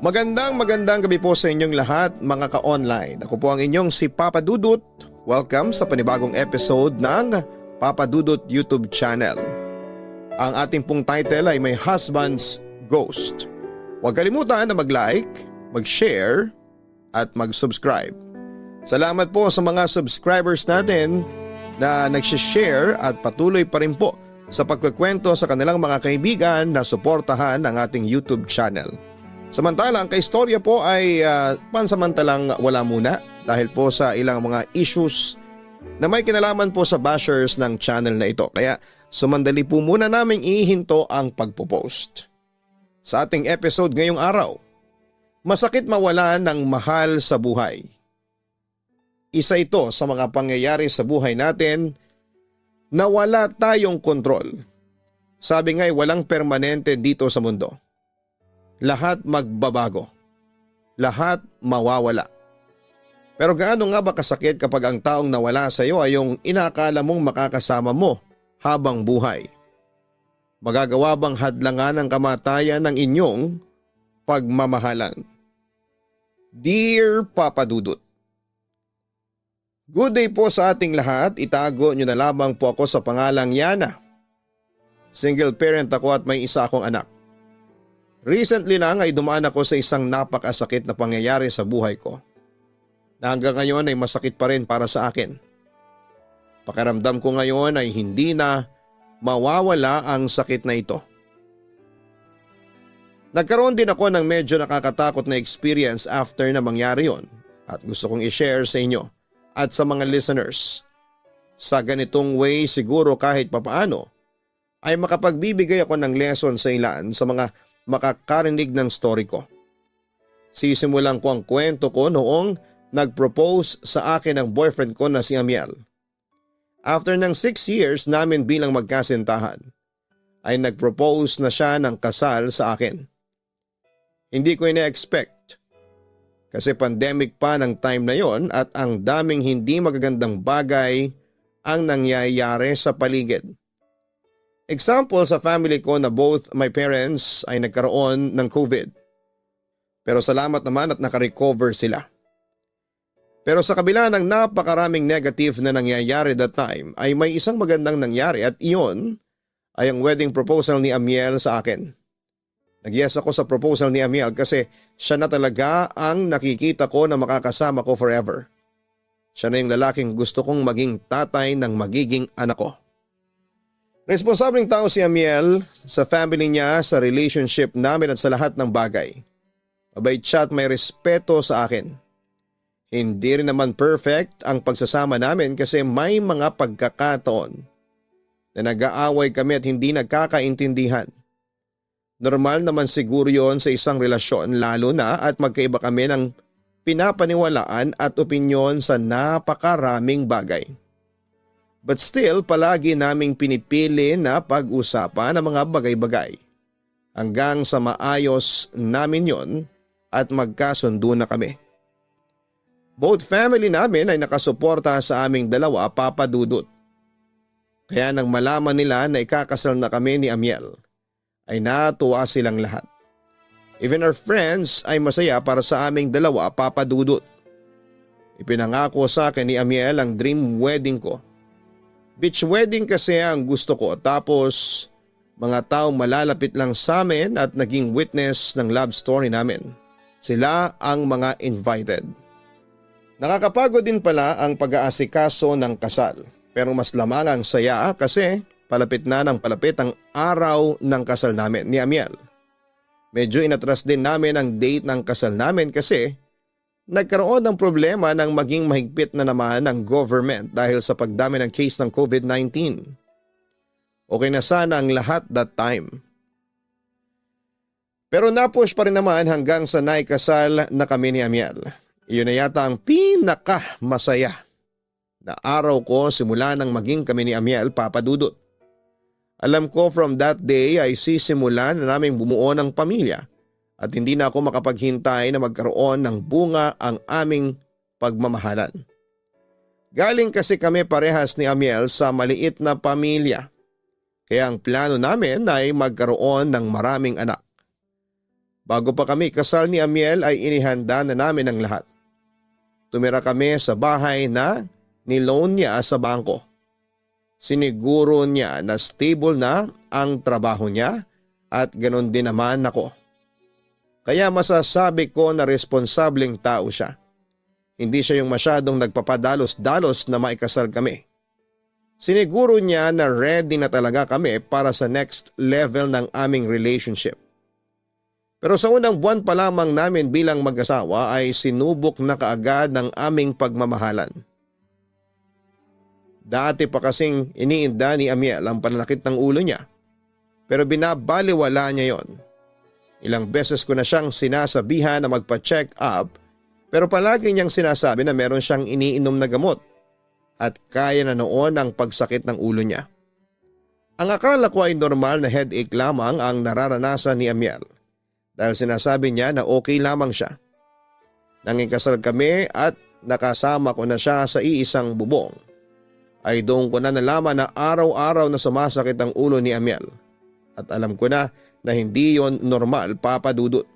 Magandang gabi po sa inyong lahat mga ka-online. Ako po ang inyong si Papa Dudut. Welcome sa panibagong episode ng Papa Dudut YouTube channel. Ang ating pong title ay My Husband's Ghost. Huwag kalimutan na mag-like, mag-share at mag-subscribe. Salamat po sa mga subscribers natin na nagsishare at patuloy pa rin po sa pagkukwento sa kanilang mga kaibigan na suportahan ang ating YouTube channel. Samantalang kaistorya po ay pansamantalang wala muna dahil po sa ilang mga issues na may kinalaman po sa bashers ng channel na ito. Kaya sumandali po muna naming ihinto ang pagpo-post. Sa ating episode ngayong araw, masakit mawala ng mahal sa buhay. Isa ito sa mga pangyayari sa buhay natin na wala tayong kontrol. Sabi nga'y walang permanente dito sa mundo. Lahat magbabago. Lahat mawawala. Pero gaano nga ba kasakit kapag ang taong nawala sa iyo ay yung inakala mong makakasama mo habang buhay? Magagawa bang hadlangan ang kamatayan ng inyong pagmamahalan? Dear Papa Dudut, good day po sa ating lahat. Itago nyo na lamang po ako sa pangalang Yana. Single parent ako at may isa akong anak. Recently lang ay dumaan ako sa isang napakasakit na pangyayari sa buhay ko na hanggang ngayon ay masakit pa rin para sa akin. Pakiramdam ko ngayon ay hindi na mawawala ang sakit na ito. Nagkaroon din ako ng medyo nakakatakot na experience after na mangyari yon at gusto kong i-share sa inyo at sa mga listeners. Sa ganitong way siguro kahit papaano ay makapagbibigay ako ng lesson sa ilan sa mga makakarinig ng story ko. Sisimulan ko ang kwento ko noong nag-propose sa akin ang boyfriend ko na si Amiel. After ng 6 years namin bilang magkasintahan, ay nag-propose na siya ng kasal sa akin. Hindi ko ina-expect kasi pandemic pa ng time na yon at ang daming hindi magagandang bagay ang nangyayari sa paligid. Example sa family ko na both my parents ay nagkaroon ng COVID. Pero salamat naman at nakarecover sila. Pero sa kabila ng napakaraming negative na nangyayari that time ay may isang magandang nangyari at iyon ay ang wedding proposal ni Amiel sa akin. Nag-yes ako sa proposal ni Amiel kasi siya na talaga ang nakikita ko na makakasama ko forever. Siya na yung lalaking gusto kong maging tatay ng magiging anak ko. Responsableng tao si Amiel sa family niya, sa relationship namin at sa lahat ng bagay. Mabait siya at may respeto sa akin. Hindi rin naman perfect ang pagsasama namin kasi may mga pagkakataon na nag-aaway kami at hindi nagkakaintindihan. Normal naman siguro yon sa isang relasyon lalo na at magkaiba kami ng pinapaniwalaan at opinyon sa napakaraming bagay. But still, palagi naming pinipili na pag-usapan ang mga bagay-bagay hanggang sa maayos namin yon at magkasundo na kami. Both family namin ay nakasuporta sa aming dalawa, Papa Dudut. Kaya nang malaman nila na ikakasal na kami ni Amiel, ay natuwa silang lahat. Even our friends ay masaya para sa aming dalawa, Papa Dudut. Ipinangako sa akin ni Amiel ang dream wedding ko. Beach wedding kasi ang gusto ko tapos mga taong malalapit lang sa amin at naging witness ng love story namin. Sila ang mga invited. Nakakapagod din pala ang pag-aasikaso ng kasal pero mas lamang ang saya kasi palapit na ng palapit ang araw ng kasal namin ni Amiel. Medyo inatras din namin ang date ng kasal namin kasi nagkaroon ng problema ng maging mahigpit na naman ng government dahil sa pagdami ng case ng COVID-19. Okay na sana ang lahat that time. Pero napush pa rin naman hanggang sa naikasal na kami ni Amiel. Iyon na yata ang pinakamasaya na araw ko simula nang maging kami ni Amiel, Papa Dudut. Alam ko from that day ay sisimulan na naming bumuo ng pamilya. At hindi na ako makapaghintay na magkaroon ng bunga ang aming pagmamahalan. Galing kasi kami parehas ni Amiel sa maliit na pamilya. Kaya ang plano namin ay magkaroon ng maraming anak. Bago pa kami kasal ni Amiel ay inihanda na namin ang lahat. Tumira kami sa bahay na niloan niya sa bangko. Siniguro niya na stable na ang trabaho niya at ganon din naman ako. Kaya masasabi ko na responsableng tao siya. Hindi siya yung masyadong nagpapadalos-dalos na maikasal kami. Siniguro niya na ready na talaga kami para sa next level ng aming relationship. Pero sa unang buwan pa lamang namin bilang mag-asawa ay sinubok na kaagad ng aming pagmamahalan. Dati pa kasing iniinda ni Amiel ang pananakit ng ulo niya, pero binabaliwala niya yon. Ilang beses ko na siyang sinasabihan na magpa-check up, pero palagi niyang sinasabi na meron siyang iniinom na gamot at kaya na noon ang pagsakit ng ulo niya. Ang akala ko ay normal na headache lamang ang nararanasan ni Amiel dahil sinasabi niya na okay lamang siya. Nang ikasal kami at nakasama ko na siya sa iisang bubong, ay doon ko na nalaman na araw-araw na sumasakit ang ulo ni Amiel at alam ko na hindi yon normal, Papa Dudut.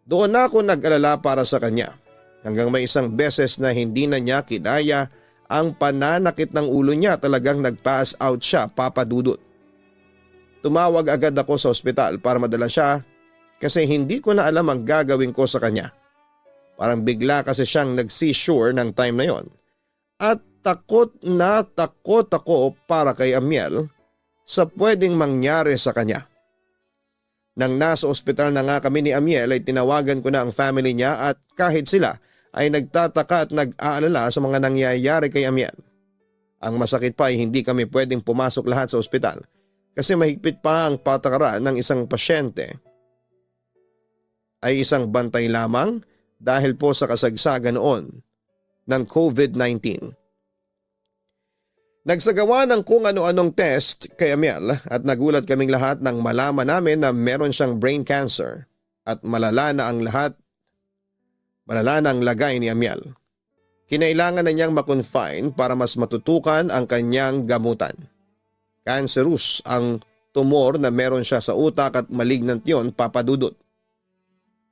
Doon na ako nag-alala para sa kanya hanggang may isang beses na hindi na niya kinaya ang pananakit ng ulo niya, talagang nag-pass out siya, Papa Dudut. Tumawag agad ako sa ospital para madala siya kasi hindi ko na alam ang gagawin ko sa kanya. Parang bigla kasi siyang nag-seizure ng time na yon. At takot ako para kay Amiel sa pwedeng mangyari sa kanya. Nang nasa ospital na nga kami ni Amiel ay tinawagan ko na ang family niya at kahit sila ay nagtataka at nag-aalala sa mga nangyayari kay Amiel. Ang masakit pa ay hindi kami pwedeng pumasok lahat sa ospital kasi mahigpit pa ang patakaran ng isang pasyente ay isang bantay lamang dahil po sa kasagsagan noon ng COVID-19. Nagsagawa ng kung ano-anong test kay Amiel at nagulat kaming lahat nang malaman namin na meron siyang brain cancer at malala na ang lagay ni Amiel. Kinailangan na niyang makonfine para mas matutukan ang kanyang gamutan. Cancerous ang tumor na meron siya sa utak at malignant yon, Papa Dudut.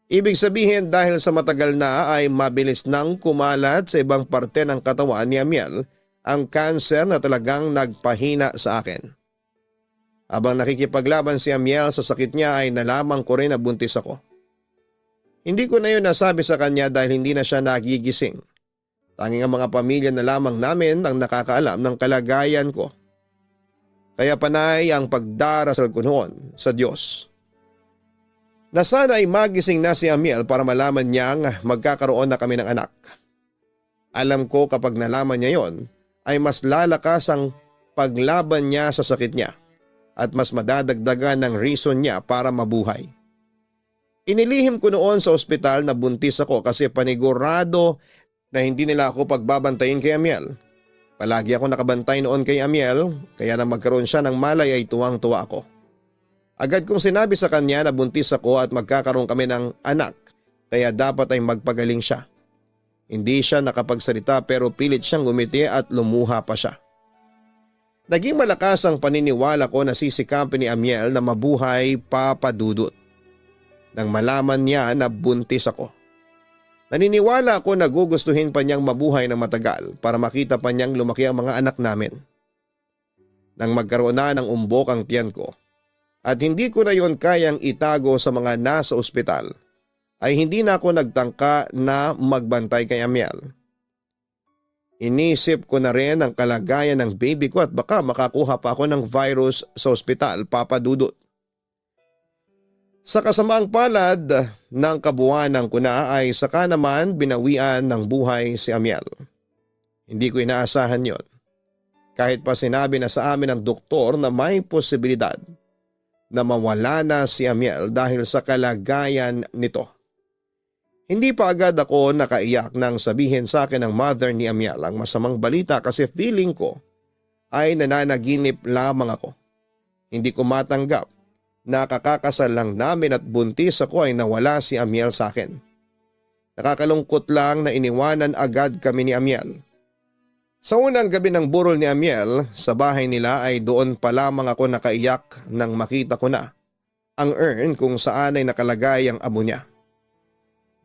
Ibig sabihin dahil sa matagal na ay mabilis nang kumalat sa ibang parte ng katawan ni Amiel ang cancer na talagang nagpahina sa akin. Habang nakikipaglaban si Amiel sa sakit niya ay nalaman ko rin na buntis ako. Hindi ko na yun nasabi sa kanya dahil hindi na siya nagigising. Tanging ang mga pamilya na lamang namin ang nakakaalam ng kalagayan ko. Kaya panay ang pagdarasal ko noon sa Diyos na sana ay magising na si Amiel para malaman niyang magkakaroon na kami ng anak. Alam ko kapag nalaman niya yon ay mas lalakas ang paglaban niya sa sakit niya at mas madadagdagan ng reason niya para mabuhay. Inilihim ko noon sa ospital na buntis ako kasi panigurado na hindi nila ako pagbabantayin kay Amiel. Palagi ako nakabantay noon kay Amiel kaya nang magkaroon siya ng malay ay tuwang-tuwa ako. Agad kong sinabi sa kanya na buntis ako at magkakaroon kami ng anak kaya dapat ay magpagaling siya. Hindi siya nakapagsalita pero pilit siyang ngumiti at lumuha pa siya. Naging malakas ang paniniwala ko na sisikapin ni Amiel na mabuhay, Papa Dudut. Nang malaman niya na buntis ako. Naniniwala ako na gugustuhin pa niyang mabuhay ng matagal para makita pa niyang lumaki ang mga anak namin. Nang magkaroon na ng umbok ang tiyan ko, at hindi ko na yon kayang itago sa mga nasa ospital, ay hindi na ako nagtangka na magbantay kay Amiel. Inisip ko na rin ang kalagayan ng baby ko at baka makakuha pa ako ng virus sa ospital, Papa Dudut. Sa kasamaang palad ng kabuuan ko na ay saka naman binawian ng buhay si Amiel. Hindi ko inaasahan yon. Kahit pa sinabi na sa amin ng doktor na may posibilidad na mawala na si Amiel dahil sa kalagayan nito. Hindi pa agad ako nakaiyak nang sabihin sa akin ng mother ni Amiel ang masamang balita kasi feeling ko ay nananaginip lamang ako. Hindi ko matanggap na kakakasal lang namin at buntis ako ay nawala si Amiel sa akin. Nakakalungkot lang na iniwanan agad kami ni Amiel. Sa unang gabi ng burol ni Amiel sa bahay nila ay doon pa lamang ako nakaiyak nang makita ko na ang urn kung saan ay nakalagay ang amo niya.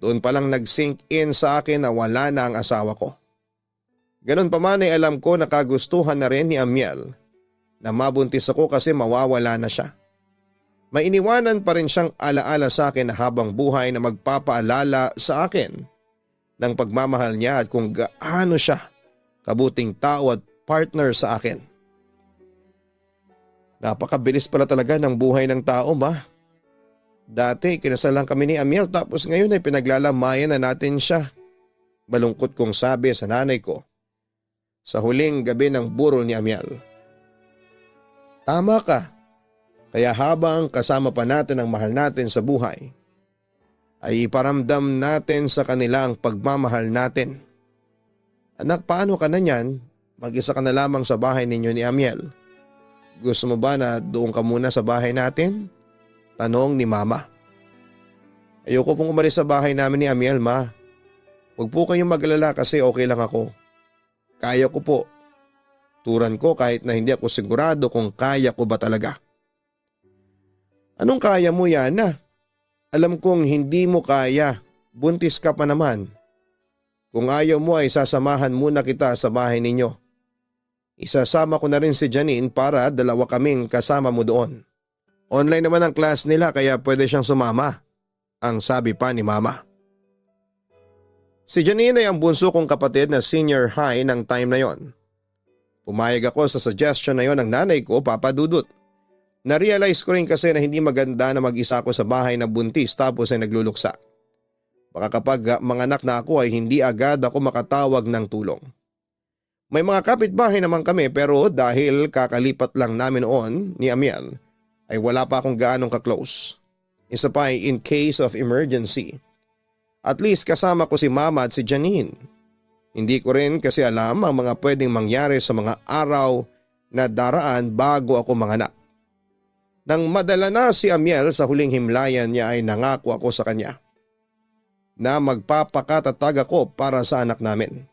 Doon palang nag-sink in sa akin na wala na ang asawa ko. Ganon pa man ay alam ko na kagustuhan na rin ni Amiel na mabuntis ako kasi mawawala na siya. May iniwanan pa rin siyang alaala sa akin na habang buhay na magpapaalala sa akin ng pagmamahal niya at kung gaano siya kabuting tao at partner sa akin. Napakabilis pala talaga ng buhay ng tao, ma. Dati kinasal lang kami ni Amiel tapos ngayon ay pinaglalamayan na natin siya. Malungkot kong sabi sa nanay ko sa huling gabi ng burol ni Amiel. Tama ka. Kaya habang kasama pa natin ang mahal natin sa buhay, ay iparamdam natin sa kanila ang pagmamahal natin. Anak, paano ka na niyan? Mag-isa ka na lamang sa bahay ninyo ni Amiel. Gusto mo ba na doon ka muna sa bahay natin? Tanong ni Mama. Ayoko pong umalis sa bahay namin ni Amiel, Ma. Huwag po kayong mag-alala kasi okay lang ako. Kaya ko po. Turan ko kahit na hindi ako sigurado kung kaya ko ba talaga. Anong kaya mo, Yana? Alam kong hindi mo kaya. Buntis ka pa naman. Kung ayaw mo ay sasamahan muna kita sa bahay ninyo. Isasama ko na rin si Janine para dalawa kaming kasama mo doon. Online naman ang class nila kaya pwede siyang sumama, ang sabi pa ni Mama. Si Janine ay ang bunso kong kapatid na senior high ng time na yon. Pumayag ako sa suggestion na yon ng nanay ko, Papa Dudut. Na-realize ko rin kasi na hindi maganda na mag-isa ako sa bahay na buntis tapos ay nagluluksa. Baka kapag manganak na ako ay hindi agad ako makatawag ng tulong. May mga kapitbahay naman kami pero dahil kakalipat lang namin noon ni Amiel ay wala pa akong gaanong ka-close. Isa pa ay in case of emergency. At least kasama ko si Mama at si Janine. Hindi ko rin kasi alam ang mga pwedeng mangyari sa mga araw na daraan bago ako manganak. Nang madala na si Amiel sa huling himlayan niya ay nangako ako sa kanya na magpapakatatag ako para sa anak namin.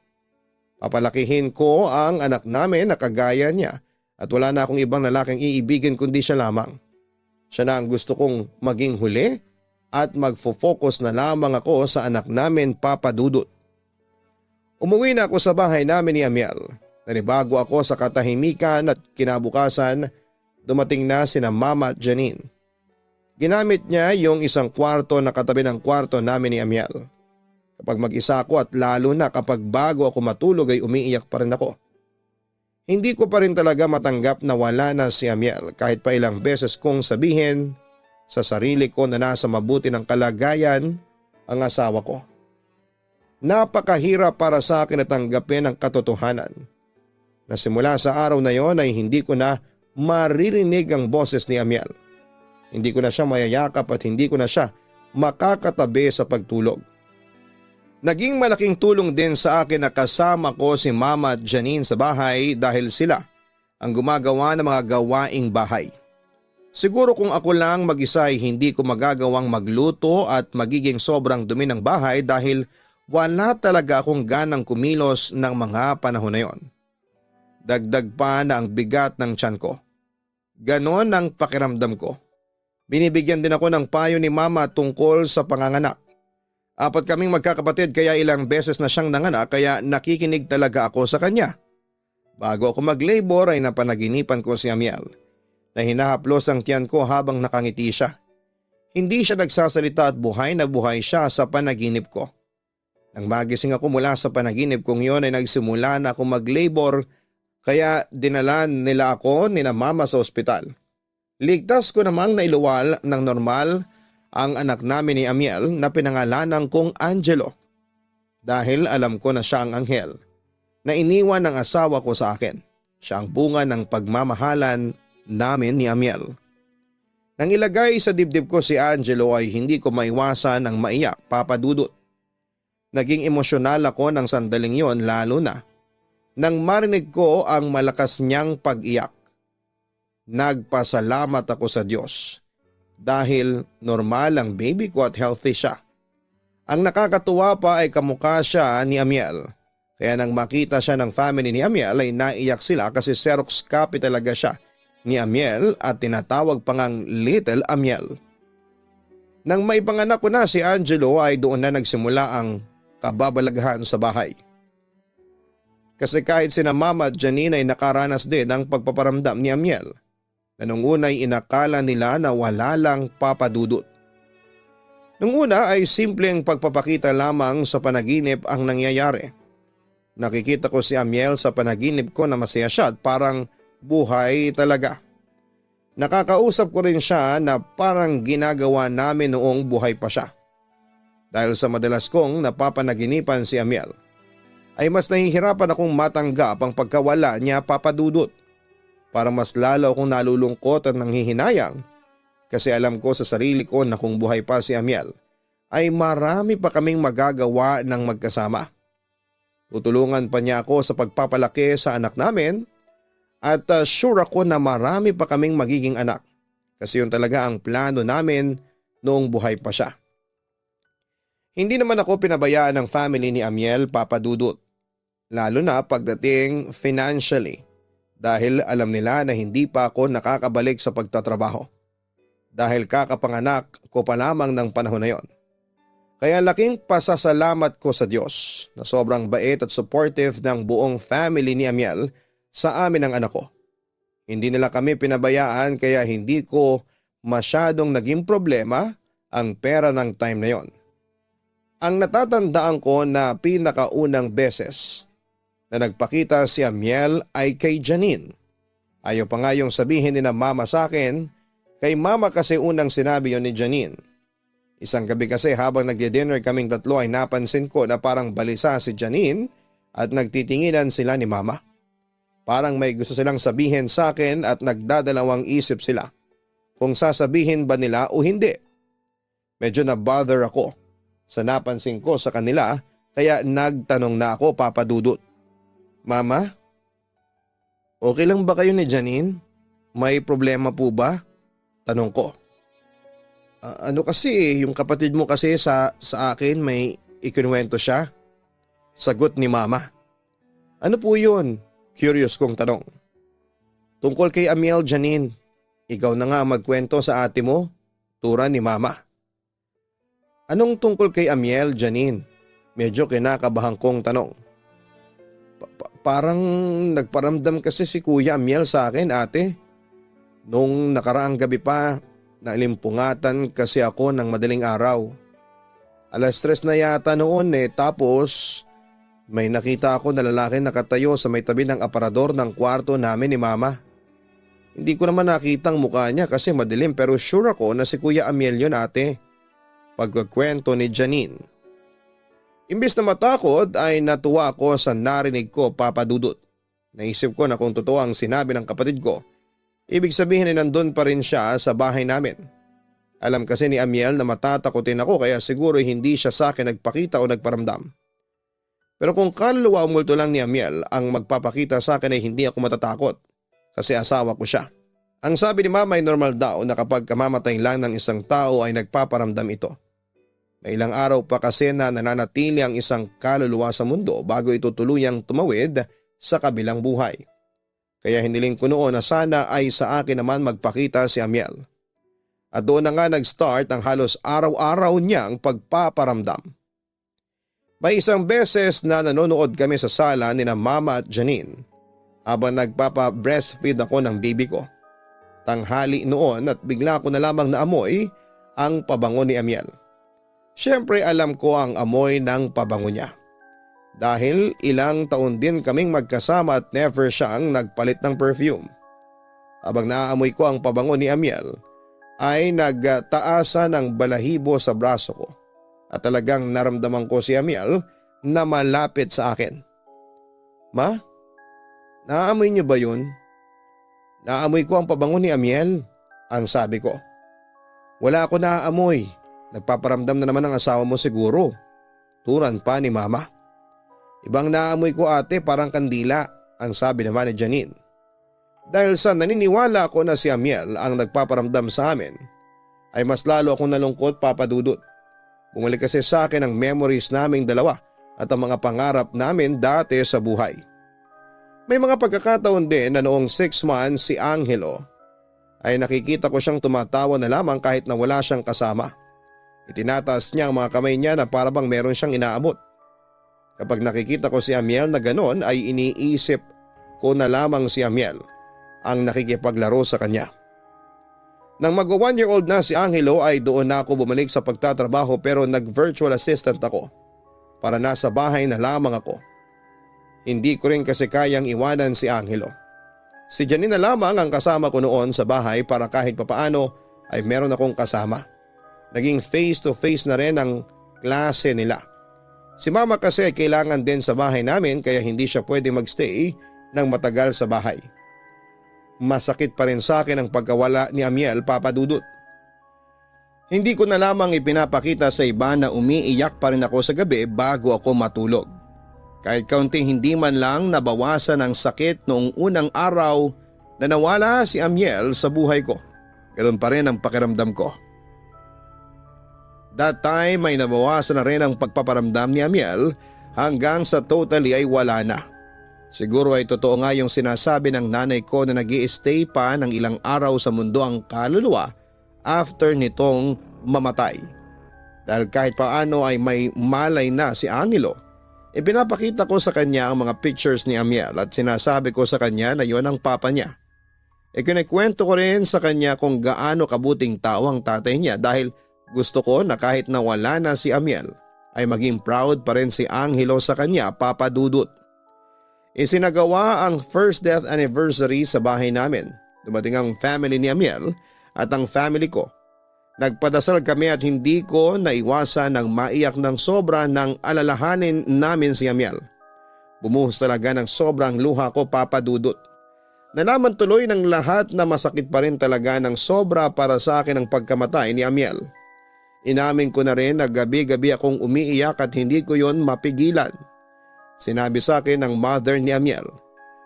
Papalakihin ko ang anak namin na kagaya niya at wala na akong ibang lalaking iibigin kundi siya lamang. Siya na ang gusto kong maging huli at magfo-focus na lamang ako sa anak namin, Papa Dudut. Umuwi na ako sa bahay namin ni Amiel. Nanibago ako sa katahimikan at kinabukasan dumating na sina Mama at Janine. Ginamit niya yung isang kwarto na katabi ng kwarto namin ni Amiel. Kapag mag-isa ako at lalo na kapag bago ako matulog ay umiiyak pa rin ako. Hindi ko pa rin talaga matanggap na wala na si Amiel kahit pa ilang beses kong sabihin sa sarili ko na nasa mabuti ng kalagayan ang asawa ko. Napakahirap para sa akin na tanggapin ang katotohanan na simula sa araw na yon ay hindi ko na maririnig ang boses ni Amiel. Hindi ko na siya mayayakap at hindi ko na siya makakatabi sa pagtulog. Naging malaking tulong din sa akin na kasama ko si Mama at Janine sa bahay dahil sila ang gumagawa ng mga gawaing bahay. Siguro kung ako lang mag-isa ay hindi ko magagawang magluto at magiging sobrang dumi ng bahay dahil wala talaga akong ganang kumilos ng mga panahon na yon. Dagdag pa na ang bigat ng tiyan ko. Ganon ang pakiramdam ko. Binibigyan din ako ng payo ni Mama tungkol sa panganganak. 4 kaming magkakapatid kaya ilang beses na siyang nanganak kaya nakikinig talaga ako sa kanya. Bago ako mag-labor ay napanaginipan ko si Amiel na hinahaplos ang tiyan ko habang nakangiti siya. Hindi siya nagsasalita at buhay na buhay siya sa panaginip ko. Nang magising ako mula sa panaginip kong yon ay nagsimula na ako mag-labor kaya dinalan nila ako ni na Mama sa ospital. Ligtas ko namang nailuwal ng normal ang anak namin ni Amiel na pinangalanan kong Angelo. Dahil alam ko na siya ang anghel na iniwan ng asawa ko sa akin. Siya ang bunga ng pagmamahalan namin ni Amiel. Nang ilagay sa dibdib ko si Angelo ay hindi ko maiwasan ng maiyak, Papa Dudut. Naging emosyonal ako ng sandaling yon lalo na nang marinig ko ang malakas niyang pag-iyak. Nagpasalamat ako sa Diyos dahil normal ang baby ko at healthy siya. Ang nakakatuwa pa ay kamukha siya ni Amiel. Kaya nang makita siya ng family ni Amiel ay naiyak sila kasi Xerox copy talaga siya ni Amiel at tinatawag pa ngang Little Amiel. Nang maipanganak ko na si Angelo ay doon na nagsimula ang kababalaghan sa bahay. Kasi kahit sina Mama at Janine ay nakaranas din ng pagpaparamdam ni Amiel na nung una'y inakala nila na wala lang papadudot. Nung una ay simpleng pagpapakita lamang sa panaginip ang nangyayari. Nakikita ko si Amiel sa panaginip ko na masaya siya at parang buhay talaga. Nakakausap ko rin siya na parang ginagawa namin noong buhay pa siya. Dahil sa madalas kong napapanaginipan si Amiel, ay mas nahihirapan akong matanggap ang pagkawala niya papadudot. Para mas lalo akong nalulungkot at nanghihinayang kasi alam ko sa sarili ko na kung buhay pa si Amiel ay marami pa kaming magagawa ng magkasama. Tutulungan pa niya ako sa pagpapalaki sa anak namin. At sure ako na marami pa kaming magiging anak kasi yun talaga ang plano namin noong buhay pa siya. Hindi naman ako pinabayaan ng family ni Amiel papadudot, lalo na pagdating financially dahil alam nila na hindi pa ako nakakabalik sa pagtatrabaho dahil kakapanganak ko pa lamang ng panahon na yon. Kaya laking pasasalamat ko sa Diyos na sobrang bait at supportive ng buong family ni Amiel sa amin ang anak ko. Hindi nila kami pinabayaan kaya hindi ko masyadong naging problema ang pera ng time na yon. Ang natatandaan ko na pinakaunang beses na nagpakita si Amiel ay kay Janine. Ayaw pa nga yung sabihin ni na mama sa akin, kay mama kasi unang sinabi yon ni Janine. Isang gabi kasi habang nagdi-dinner kaming tatlo ay napansin ko na parang balisa si Janine at nagtitinginan sila ni mama. Parang may gusto silang sabihin sa akin at nagdadalawang isip sila kung sasabihin ba nila o hindi. Medyo na-bother ako sa napansin ko sa kanila kaya nagtanong na ako papadudot. Mama, okay lang ba kayo ni Janine? May problema po ba? Tanong ko. Ano kasi yung kapatid mo kasi sa akin may ikinuwento siya? Sagot ni mama. Ano po yun? Curious kong tanong. Tungkol kay Amiel, Janine. Ikaw na nga magkwento sa ate mo, tura ni mama. Anong tungkol kay Amiel, Janine? Medyo kinakabahan kong tanong. Parang nagparamdam kasi si Kuya Amiel sa akin, ate. Nung nakaraang gabi pa, nalimpungatan kasi ako ng madaling araw. 3:00 na yata noon tapos may nakita ako na lalaki nakatayo sa may tabi ng aparador ng kwarto namin ni mama. Hindi ko naman nakitang mukha niya kasi madilim pero sure ako na si Kuya Amiel yun, ate. Pagkakwento ni Janine. Imbis na matakot ay natuwa ako sa narinig ko, papadudot. Naisip ko na kung totoo ang sinabi ng kapatid ko, ibig sabihin ay nandun pa rin siya sa bahay namin. Alam kasi ni Amiel na matatakotin ako kaya siguro hindi siya sa akin nagpakita o nagparamdam. Pero kung kaluluwa o multo lang ni Amiel ang magpapakita sa akin ay hindi ako matatakot kasi asawa ko siya. Ang sabi ni mama ay normal daw na kapag kamamatay lang ng isang tao ay nagpaparamdam ito. May ilang araw pa kasi na nananatili ang isang kaluluwa sa mundo bago ito tuluyang tumawid sa kabilang buhay. Kaya hiniling ko noon na sana ay sa akin naman magpakita si Amiel. At doon na nga nag-start ang halos araw-araw niyang pagpaparamdam. May isang beses na nanonood kami sa sala ni na mama at Janine habang nagpapa-breastfeed ako ng baby ko. Tanghali noon at bigla ko na lamang naamoy ang pabango ni Amiel. Siyempre alam ko ang amoy ng pabango niya. Dahil ilang taon din kaming magkasama at never siyang nagpalit ng perfume. Habang naaamoy ko ang pabango ni Amiel ay nagtaasan ng balahibo sa braso ko. At talagang naramdaman ko si Amiel na malapit sa akin. Ma, naaamoy niyo ba yun? Naamoy ko ang pabango ni Amiel, ang sabi ko. Wala ako naaamoy, nagpaparamdam na naman ang asawa mo siguro. Turan pa ni mama. Ibang naamoy ko, ate, parang kandila, ang sabi naman ni Janine. Dahil sa naniniwala ko na si Amiel ang nagpaparamdam sa amin, ay mas lalo akong nalungkot, papadudot. Bumalik kasi sa akin ang memories naming dalawa at ang mga pangarap namin dati sa buhay. May mga pagkakataon din na noong 6 months si Angelo ay nakikita ko siyang tumatawa na lamang kahit na wala siyang kasama. Itinataas niya ang mga kamay niya na para bang meron siyang inaabot. Kapag nakikita ko si Amiel na ganon ay iniisip ko na lamang si Amiel ang nakikipaglaro sa kanya. Nang mag-1-year-old na si Angelo ay doon na ako bumalik sa pagtatrabaho pero nag-virtual assistant ako para nasa bahay na lamang ako. Hindi ko rin kasi kayang iwanan si Angelo. Si Janine na lamang ang kasama ko noon sa bahay para kahit papaano ay meron akong kasama. Naging face to face na rin ang klase nila. Si mama kasi kailangan din sa bahay namin kaya hindi siya pwede magstay ng matagal sa bahay. Masakit pa rin sa akin ang pagkawala ni Amiel, Papa Dudut. Hindi ko na lamang ipinapakita sa iba na umiiyak pa rin ako sa gabi bago ako matulog. Kahit kaunting hindi man lang nabawasan ang sakit noong unang araw na nawala si Amiel sa buhay ko. Ganoon pa rin ang pakiramdam ko. That time ay nabawasan na rin ang pagpaparamdam ni Amiel hanggang sa totally ay wala na. Siguro ay totoo nga yung sinasabi ng nanay ko na nag-i-stay pa ng ilang araw sa mundo ang kaluluwa after nitong mamatay. Dahil kahit paano ay may malay na si Angelo, ipinapakita ko sa kanya ang mga pictures ni Amiel at sinasabi ko sa kanya na yon ang papa niya. Ikinikwento ko rin sa kanya kung gaano kabuting tao ang tatay niya dahil gusto ko na kahit nawala na si Amiel ay maging proud pa rin si Angelo sa kanya, Papa Dudut. Isinagawa ang first death anniversary sa bahay namin. Dumating ang family ni Amiel at ang family ko. Nagpadasal kami at hindi ko naiwasan ng maiyak ng sobra nang alalahanin namin si Amiel. Bumuhos talaga ng sobrang luha ko, Papa Dudut. Nalaman tuloy ng lahat na masakit pa rin talaga ng sobra para sa akin ang pagkamatay ni Amiel. Inamin ko na rin na gabi-gabi akong umiiyak at hindi ko yon mapigilan. Sinabi sa akin ng mother ni Amiel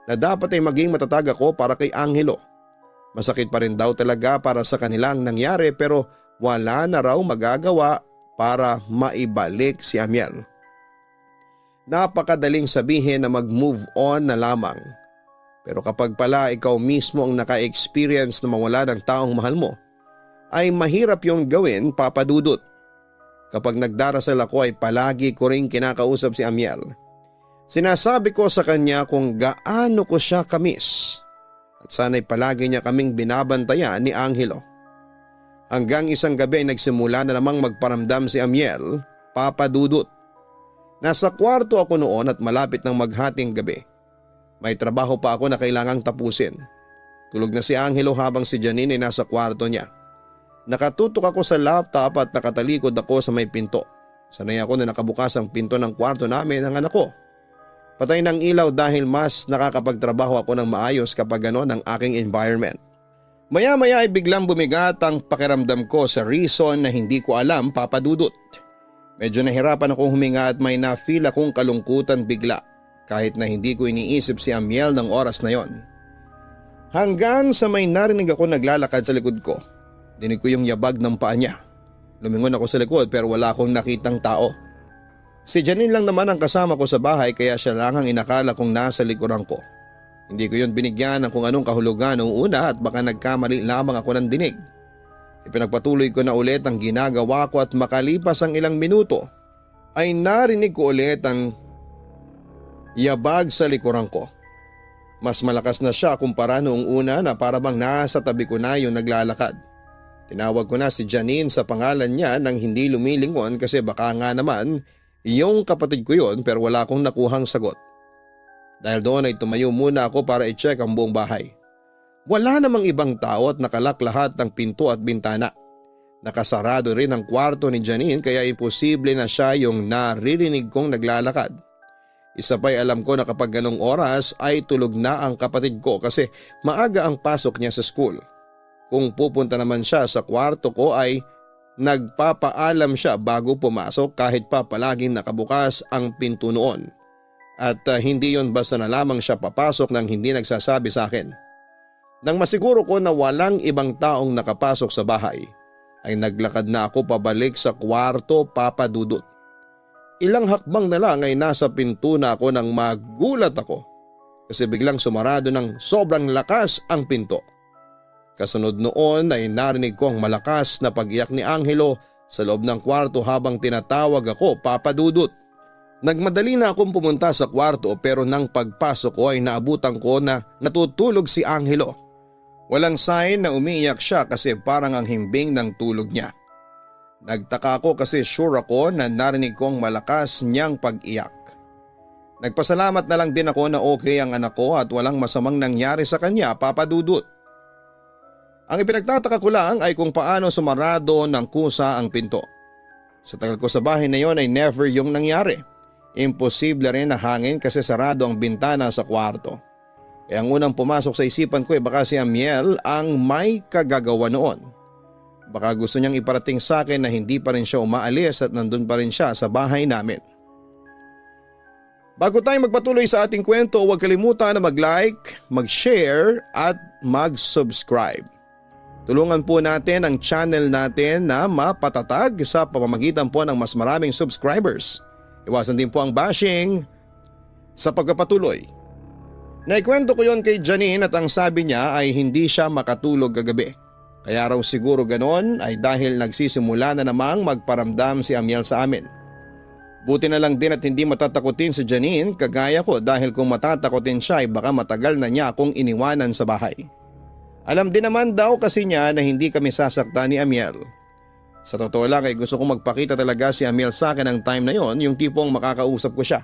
na dapat ay maging matatag ako para kay Angelo. Masakit pa rin daw talaga para sa kanilang nangyari pero wala na raw magagawa para maibalik si Amiel. Napakadaling sabihin na mag-move on na lamang. Pero kapag pala ikaw mismo ang naka-experience na mawala ng taong mahal mo, ay mahirap yung gawin, Papa Dudut. Kapag nagdarasal ako ay palagi ko rin kinakausap si Amiel. Sinasabi ko sa kanya kung gaano ko siya kamiss at sana'y palagi niya kaming binabantayan ni Angelo. Hanggang isang gabi ay nagsimula na namang magparamdam si Amiel, Papa Dudut. Nasa kwarto ako noon at malapit ng maghating gabi. May trabaho pa ako na kailangang tapusin. Tulog na si Angelo habang si Janine ay nasa kwarto niya. Nakatutok ako sa laptop at nakatalikod ako sa may pinto. Sanay ako na nakabukas ang pinto ng kwarto namin ng anak ko. Patay ng ilaw dahil mas nakakapagtrabaho ako ng maayos kapag gano'n ang aking environment. Maya-maya ay biglang bumigat ang pakiramdam ko sa reason na hindi ko alam, Papa Dudut. Medyo nahirapan akong huminga at may na-feel akong kalungkutan bigla kahit na hindi ko iniisip si Amiel ng oras na yon. Hanggang sa may narinig ako naglalakad sa likod ko. Dinig ko yung yabag ng paa niya. Lumingon ako sa likod pero wala akong nakitang tao. Si Janine lang naman ang kasama ko sa bahay kaya siya lang ang inakala kong nasa likuran ko. Hindi ko yun binigyan ng kung anong kahulugan noong una at baka nagkamali lamang ako ng dinig. Ipinagpatuloy ko na ulit ang ginagawa ko at makalipas ang ilang minuto ay narinig ko ulit ang yabag sa likuran ko. Mas malakas na siya kumpara noong una na parabang nasa tabi ko na yung naglalakad. Tinawag ko na si Janine sa pangalan niya nang hindi lumilingon kasi baka nga naman yung kapatid ko yon pero wala akong nakuhang sagot. Dahil doon ay tumayo muna ako para i-check ang buong bahay. Wala namang ibang tao at nakalak lahat ng pinto at bintana. Nakasarado rin ang kwarto ni Janine kaya imposible na siya yung naririnig kong naglalakad. Isa pa'y alam ko na kapag ganong oras ay tulog na ang kapatid ko kasi maaga ang pasok niya sa school. Kung pupunta naman siya sa kwarto ko ay nagpapaalam siya bago pumasok kahit pa palaging nakabukas ang pinto noon. At hindi yon basta na lamang siya papasok nang hindi nagsasabi sa akin. Nang masiguro ko na walang ibang taong nakapasok sa bahay, ay naglakad na ako pabalik sa kwarto, Papa Dudut. Ilang hakbang na lang ay nasa pinto na ako nang magulat ako kasi biglang sumarado ng sobrang lakas ang pinto. Kasunod noon ay narinig ko ang malakas na pag-iyak ni Angelo sa loob ng kwarto habang tinatawag ako, Papa Dudut. Nagmadali na akong pumunta sa kwarto pero nang pagpasok ko ay naabutan ko na natutulog si Angelo. Walang sign na umiiyak siya kasi parang ang himbing ng tulog niya. Nagtaka ako kasi sure ako na narinig kong malakas niyang pag-iyak. Nagpasalamat na lang din ako na okay ang anak ko at walang masamang nangyari sa kanya, Papa Dudut. Ang ipinagtataka ko lang ay kung paano sumarado ng kusa ang pinto. Sa tagal ko sa bahay na yon ay never yung nangyari. Imposible rin na hangin kasi sarado ang bintana sa kwarto. Kaya ang unang pumasok sa isipan ko ay baka si Amiel ang may kagagawa noon. Baka gusto niyang iparating sa akin na hindi pa rin siya umaalis at nandun pa rin siya sa bahay namin. Bago tayo magpatuloy sa ating kwento, huwag kalimutan na mag-like, mag-share at mag-subscribe. Tulungan po natin ang channel natin na mapatatag sa pamamagitan po ng mas maraming subscribers. Iwasan din po ang bashing. Sa pagpapatuloy, naikwento ko yon kay Janine at ang sabi niya ay hindi siya makatulog kagabi. Kaya raw siguro ganon ay dahil nagsisimula na namang magparamdam si Amiel sa amin. Buti na lang din at hindi matatakotin si Janine kagaya ko dahil kung matatakotin siya ay baka matagal na niya akong iniwanan sa bahay. Alam din naman daw kasi niya na hindi kami sasaktan ni Amiel. Sa totoo lang ay gusto kong magpakita talaga si Amiel sa akin ng time na yon, yung tipong makakausap ko siya.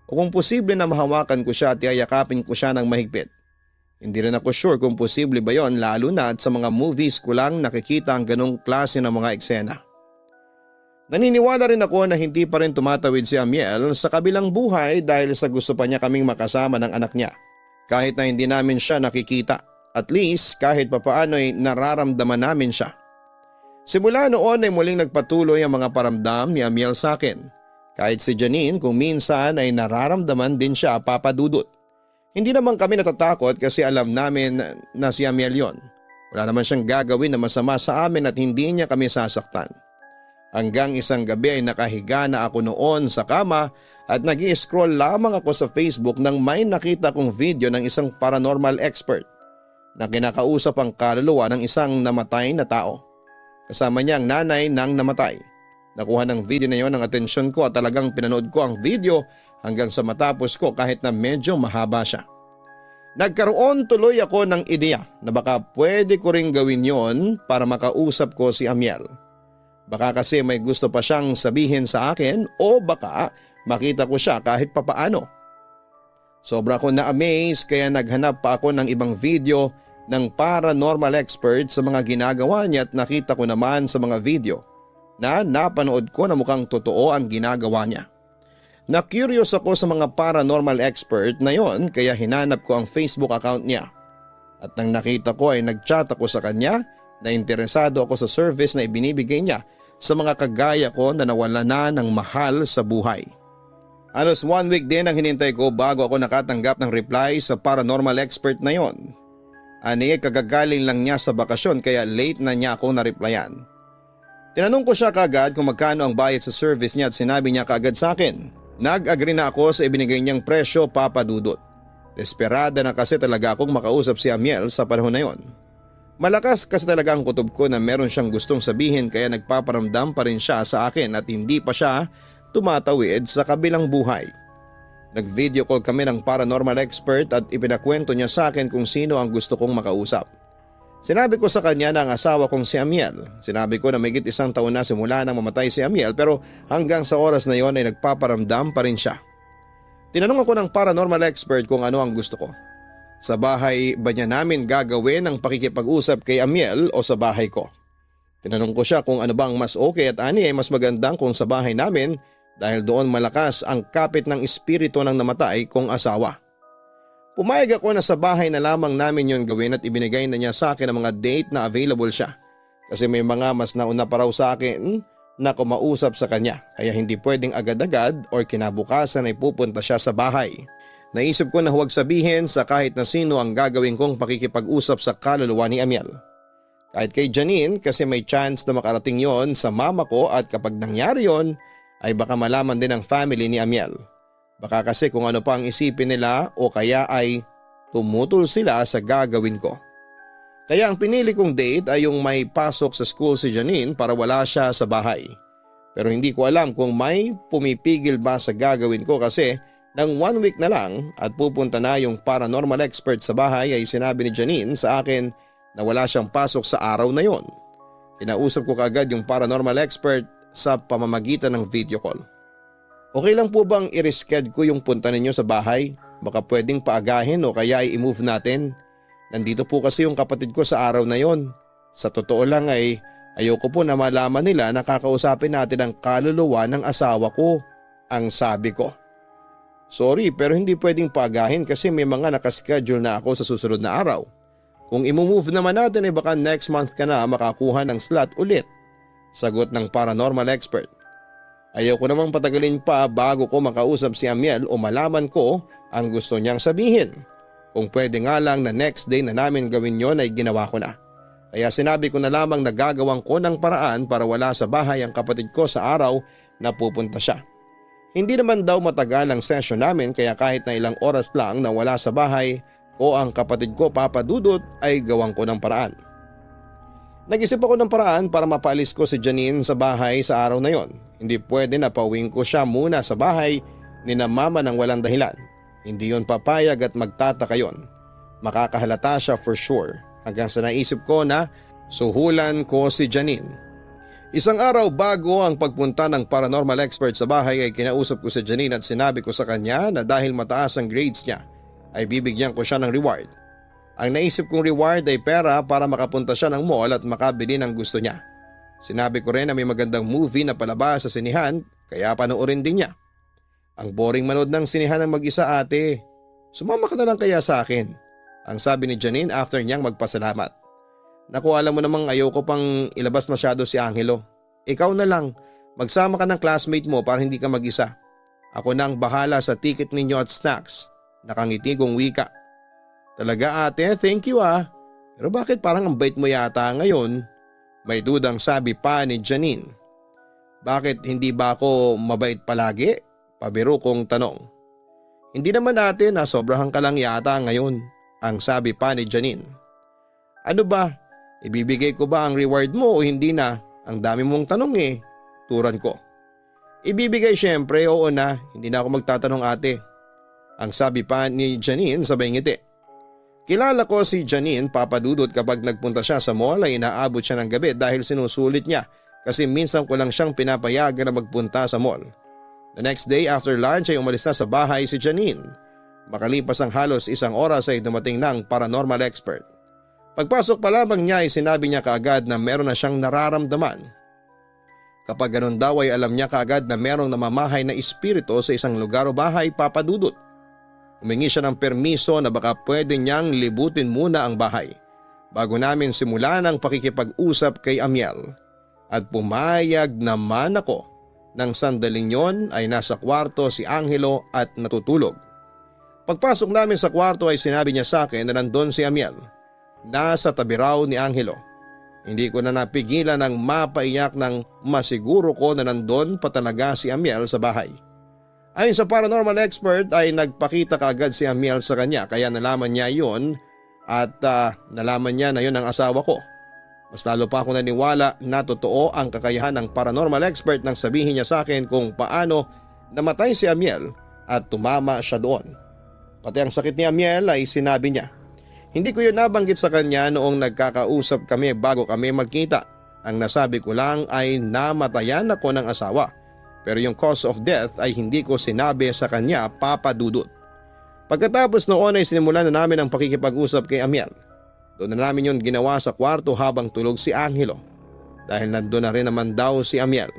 O kung posible na mahawakan ko siya at iyayakapin ko siya ng mahigpit. Hindi rin ako sure kung posible ba yon lalo na at sa mga movies ko lang nakikita ang ganong klase ng mga eksena. Naniniwala rin ako na hindi pa rin tumatawid si Amiel sa kabilang buhay dahil sa gusto pa niya kaming makasama ng anak niya. Kahit na hindi namin siya nakikita, at least kahit papaano ay nararamdaman namin siya. Simula noon ay muling nagpatuloy ang mga paramdam ni Amiel sa akin. Kahit si Janine kung minsan ay nararamdaman din siya, Papa Dudut. Hindi naman kami natatakot kasi alam namin na si Amiel yon. Wala naman siyang gagawin na masama sa amin at hindi niya kami sasaktan. Hanggang isang gabi ay nakahiga na ako noon sa kama at nag-i-scroll lamang ako sa Facebook nang may nakita kong video ng isang paranormal expert na kinakausap ang kaluluwa ng isang namatay na tao. Kasama niya ang nanay ng namatay. Nakuha ng video na yon ang atensyon ko at talagang pinanood ko ang video hanggang sa matapos ko kahit na medyo mahaba siya. Nagkaroon tuloy ako ng ideya na baka pwede ko ring gawin yon para makausap ko si Amiel. Baka kasi may gusto pa siyang sabihin sa akin o baka makita ko siya kahit papaano. Sobra ko na-amaze kaya naghanap pa ako ng ibang video ng paranormal expert sa mga ginagawa niya at nakita ko naman sa mga video na napanood ko na mukhang totoo ang ginagawa niya. Na-curious ako sa mga paranormal expert na yon kaya hinanap ko ang Facebook account niya. At nang nakita ko ay nag-chat ako sa kanya na interesado ako sa service na ibinibigay niya sa mga kagaya ko na nawala na ng mahal sa buhay. Halos 1 week din ang hinintay ko bago ako nakatanggap ng reply sa paranormal expert na yon. Ani kagagaling lang niya sa bakasyon kaya late na niya ako na-replyan. Tinanong ko siya kaagad kung magkano ang bayad sa service niya at sinabi niya kaagad sa akin. Nag-agree na ako sa ibinigay niyang presyo, Papa Dudut. Desperada na kasi talaga akong makausap si Amiel sa panahon na yon. Malakas kasi talaga ang kutob ko na meron siyang gustong sabihin kaya nagpaparamdam pa rin siya sa akin at hindi pa siya tumatawid sa kabilang buhay. Nag-video call kami ng paranormal expert at ipinakwento niya sa akin kung sino ang gusto kong makausap. Sinabi ko sa kanya na ang asawa kong si Amiel. Sinabi ko na may 1 taon na simula nang mamatay si Amiel pero hanggang sa oras na yon ay nagpaparamdam pa rin siya. Tinanong ako ng paranormal expert kung ano ang gusto ko. Sa bahay ba niya namin gagawin ang pakikipag-usap kay Amiel o sa bahay ko? Tinanong ko siya kung ano bang mas okay at ani ay mas magandang kung sa bahay namin dahil doon malakas ang kapit ng espiritu ng namatay kong asawa. Pumayag ako na sa bahay na lamang namin yon gawin at ibinigay na niya sa akin ang mga date na available siya. Kasi may mga mas nauna pa raw sa akin na kumausap sa kanya kaya hindi pwedeng agad-agad or kinabukasan ay pupunta siya sa bahay. Naisip ko na huwag sabihin sa kahit na sino ang gagawin kong pakikipag-usap sa kaluluwa ni Amiel. Kahit kay Janine kasi may chance na makarating yon sa mama ko at kapag nangyari yon ay baka malaman din ang family ni Amiel. Baka kasi kung ano pa ang isipin nila o kaya ay tumutol sila sa gagawin ko. Kaya ang pinili kong date ay yung may pasok sa school si Janine para wala siya sa bahay. Pero hindi ko alam kung may pumipigil ba sa gagawin ko kasi nang 1 week na lang at pupunta na yung paranormal expert sa bahay ay sinabi ni Janine sa akin na wala siyang pasok sa araw na yon. Kinausap ko kaagad yung paranormal expert sa pamamagitan ng video call. Okay lang po bang i-reschedule ko yung punta ninyo sa bahay? Baka pwedeng paagahin o kaya i-move natin. Nandito po kasi yung kapatid ko sa araw na yon. Sa totoo lang ay ayoko po na malaman nila na kakausapin natin ang kaluluwa ng asawa ko, ang sabi ko. Sorry pero hindi pwedeng paagahin kasi may mga nakaschedule na ako sa susunod na araw. Kung imumove naman natin ay baka next month ka na makakuha ng slot ulit. Sagot ng paranormal expert. Ayaw ko namang patagalin pa bago ko makausap si Amiel o malaman ko ang gusto niyang sabihin. Kung pwede nga lang na next day na namin gawin yon ay ginawa ko na. Kaya sinabi ko na lamang na gagawin ko ng paraan para wala sa bahay ang kapatid ko sa araw na pupunta siya. Hindi naman daw matagal ang session namin kaya kahit na ilang oras lang na wala sa bahay o ang kapatid ko papadudot ay gawang ko ng paraan. Nag-isip ako ng paraan para mapaalis ko si Janine sa bahay sa araw na yon. Hindi pwede na pauwing ko siya muna sa bahay ni na mama ng walang dahilan. Hindi yon papayag at magtataka yon. Makakahalata siya for sure hanggang sa naisip ko na suhulan ko si Janine. Isang araw bago ang pagpunta ng paranormal expert sa bahay ay kinausap ko si Janine at sinabi ko sa kanya na dahil mataas ang grades niya ay bibigyan ko siya ng reward. Ang naisip kong reward ay pera para makapunta siya ng mall at makabili ng gusto niya. Sinabi ko rin na may magandang movie na palabas sa sinihan kaya panoorin din niya. Ang boring manood ng sinihan ng mag-isa ate. Sumama ka na lang kaya sa akin, ang sabi ni Janine after niyang magpasalamat. Naku, alam mo namang ayoko pang ilabas masyado si Angelo. Ikaw na lang, magsama ka ng classmate mo para hindi ka mag-isa. Ako na ang bahala sa ticket ninyo at snacks. Nakangiti kong wika. Talaga ate, thank you ah. Pero bakit parang ang bait mo yata ngayon? May dudang sabi pa ni Janine. Bakit hindi ba ako mabait palagi? Pabiro kong tanong. Hindi naman ate, nasobrahan ka lang yata ngayon, ang sabi pa ni Janine. Ano ba? Ibibigay ko ba ang reward mo o hindi na? Ang dami mong tanong eh. Turan ko. Ibibigay syempre, oo na. Hindi na ako magtatanong ate. Ang sabi pa ni Janine sabay ngiti. Kilala ko si Janine papadudot kapag nagpunta siya sa mall ay inaabot siya ng gabi dahil sinusulit niya kasi minsan ko lang siyang pinapayagan na magpunta sa mall. The next day after lunch ay umalis na sa bahay si Janine. Makalipas ang halos 1 oras ay dumating ng paranormal expert. Pagpasok pa lamang niya ay sinabi niya kaagad na meron na siyang nararamdaman. Kapag ganun daw ay alam niya kaagad na merong namamahay na espiritu sa isang lugar o bahay papadudot. Humingi siya ng permiso na baka pwede niyang libutin muna ang bahay bago namin simulan ang pakikipag-usap kay Amiel. At pumayag naman ako nang sandaling yon ay nasa kwarto si Angelo at natutulog. Pagpasok namin sa kwarto ay sinabi niya sa akin na nandun si Amiel. Nasa tabi raw ni Angelo. Hindi ko na napigilan ng mapaiyak nang masiguro ko na nandun pa talaga si Amiel sa bahay. Ayon sa paranormal expert ay nagpakita kaagad si Amiel sa kanya kaya nalaman niya yon at nalaman niya na yon ang asawa ko. Mas lalo pa ako naniwala na totoo ang kakayahan ng paranormal expert nang sabihin niya sa akin kung paano namatay si Amiel at tumama siya doon. Pati ang sakit ni Amiel ay sinabi niya. Hindi ko yun nabanggit sa kanya noong nagkakausap kami bago kami magkita. Ang nasabi ko lang ay namatayan ako ng asawa. Pero yung cause of death ay hindi ko sinabi sa kanya papadudot. Pagkatapos noon ay sinimulan na namin ang pakikipag-usap kay Amiel. Doon na namin yun ginawa sa kwarto habang tulog si Angelo. Dahil nandun na rin naman daw si Amiel.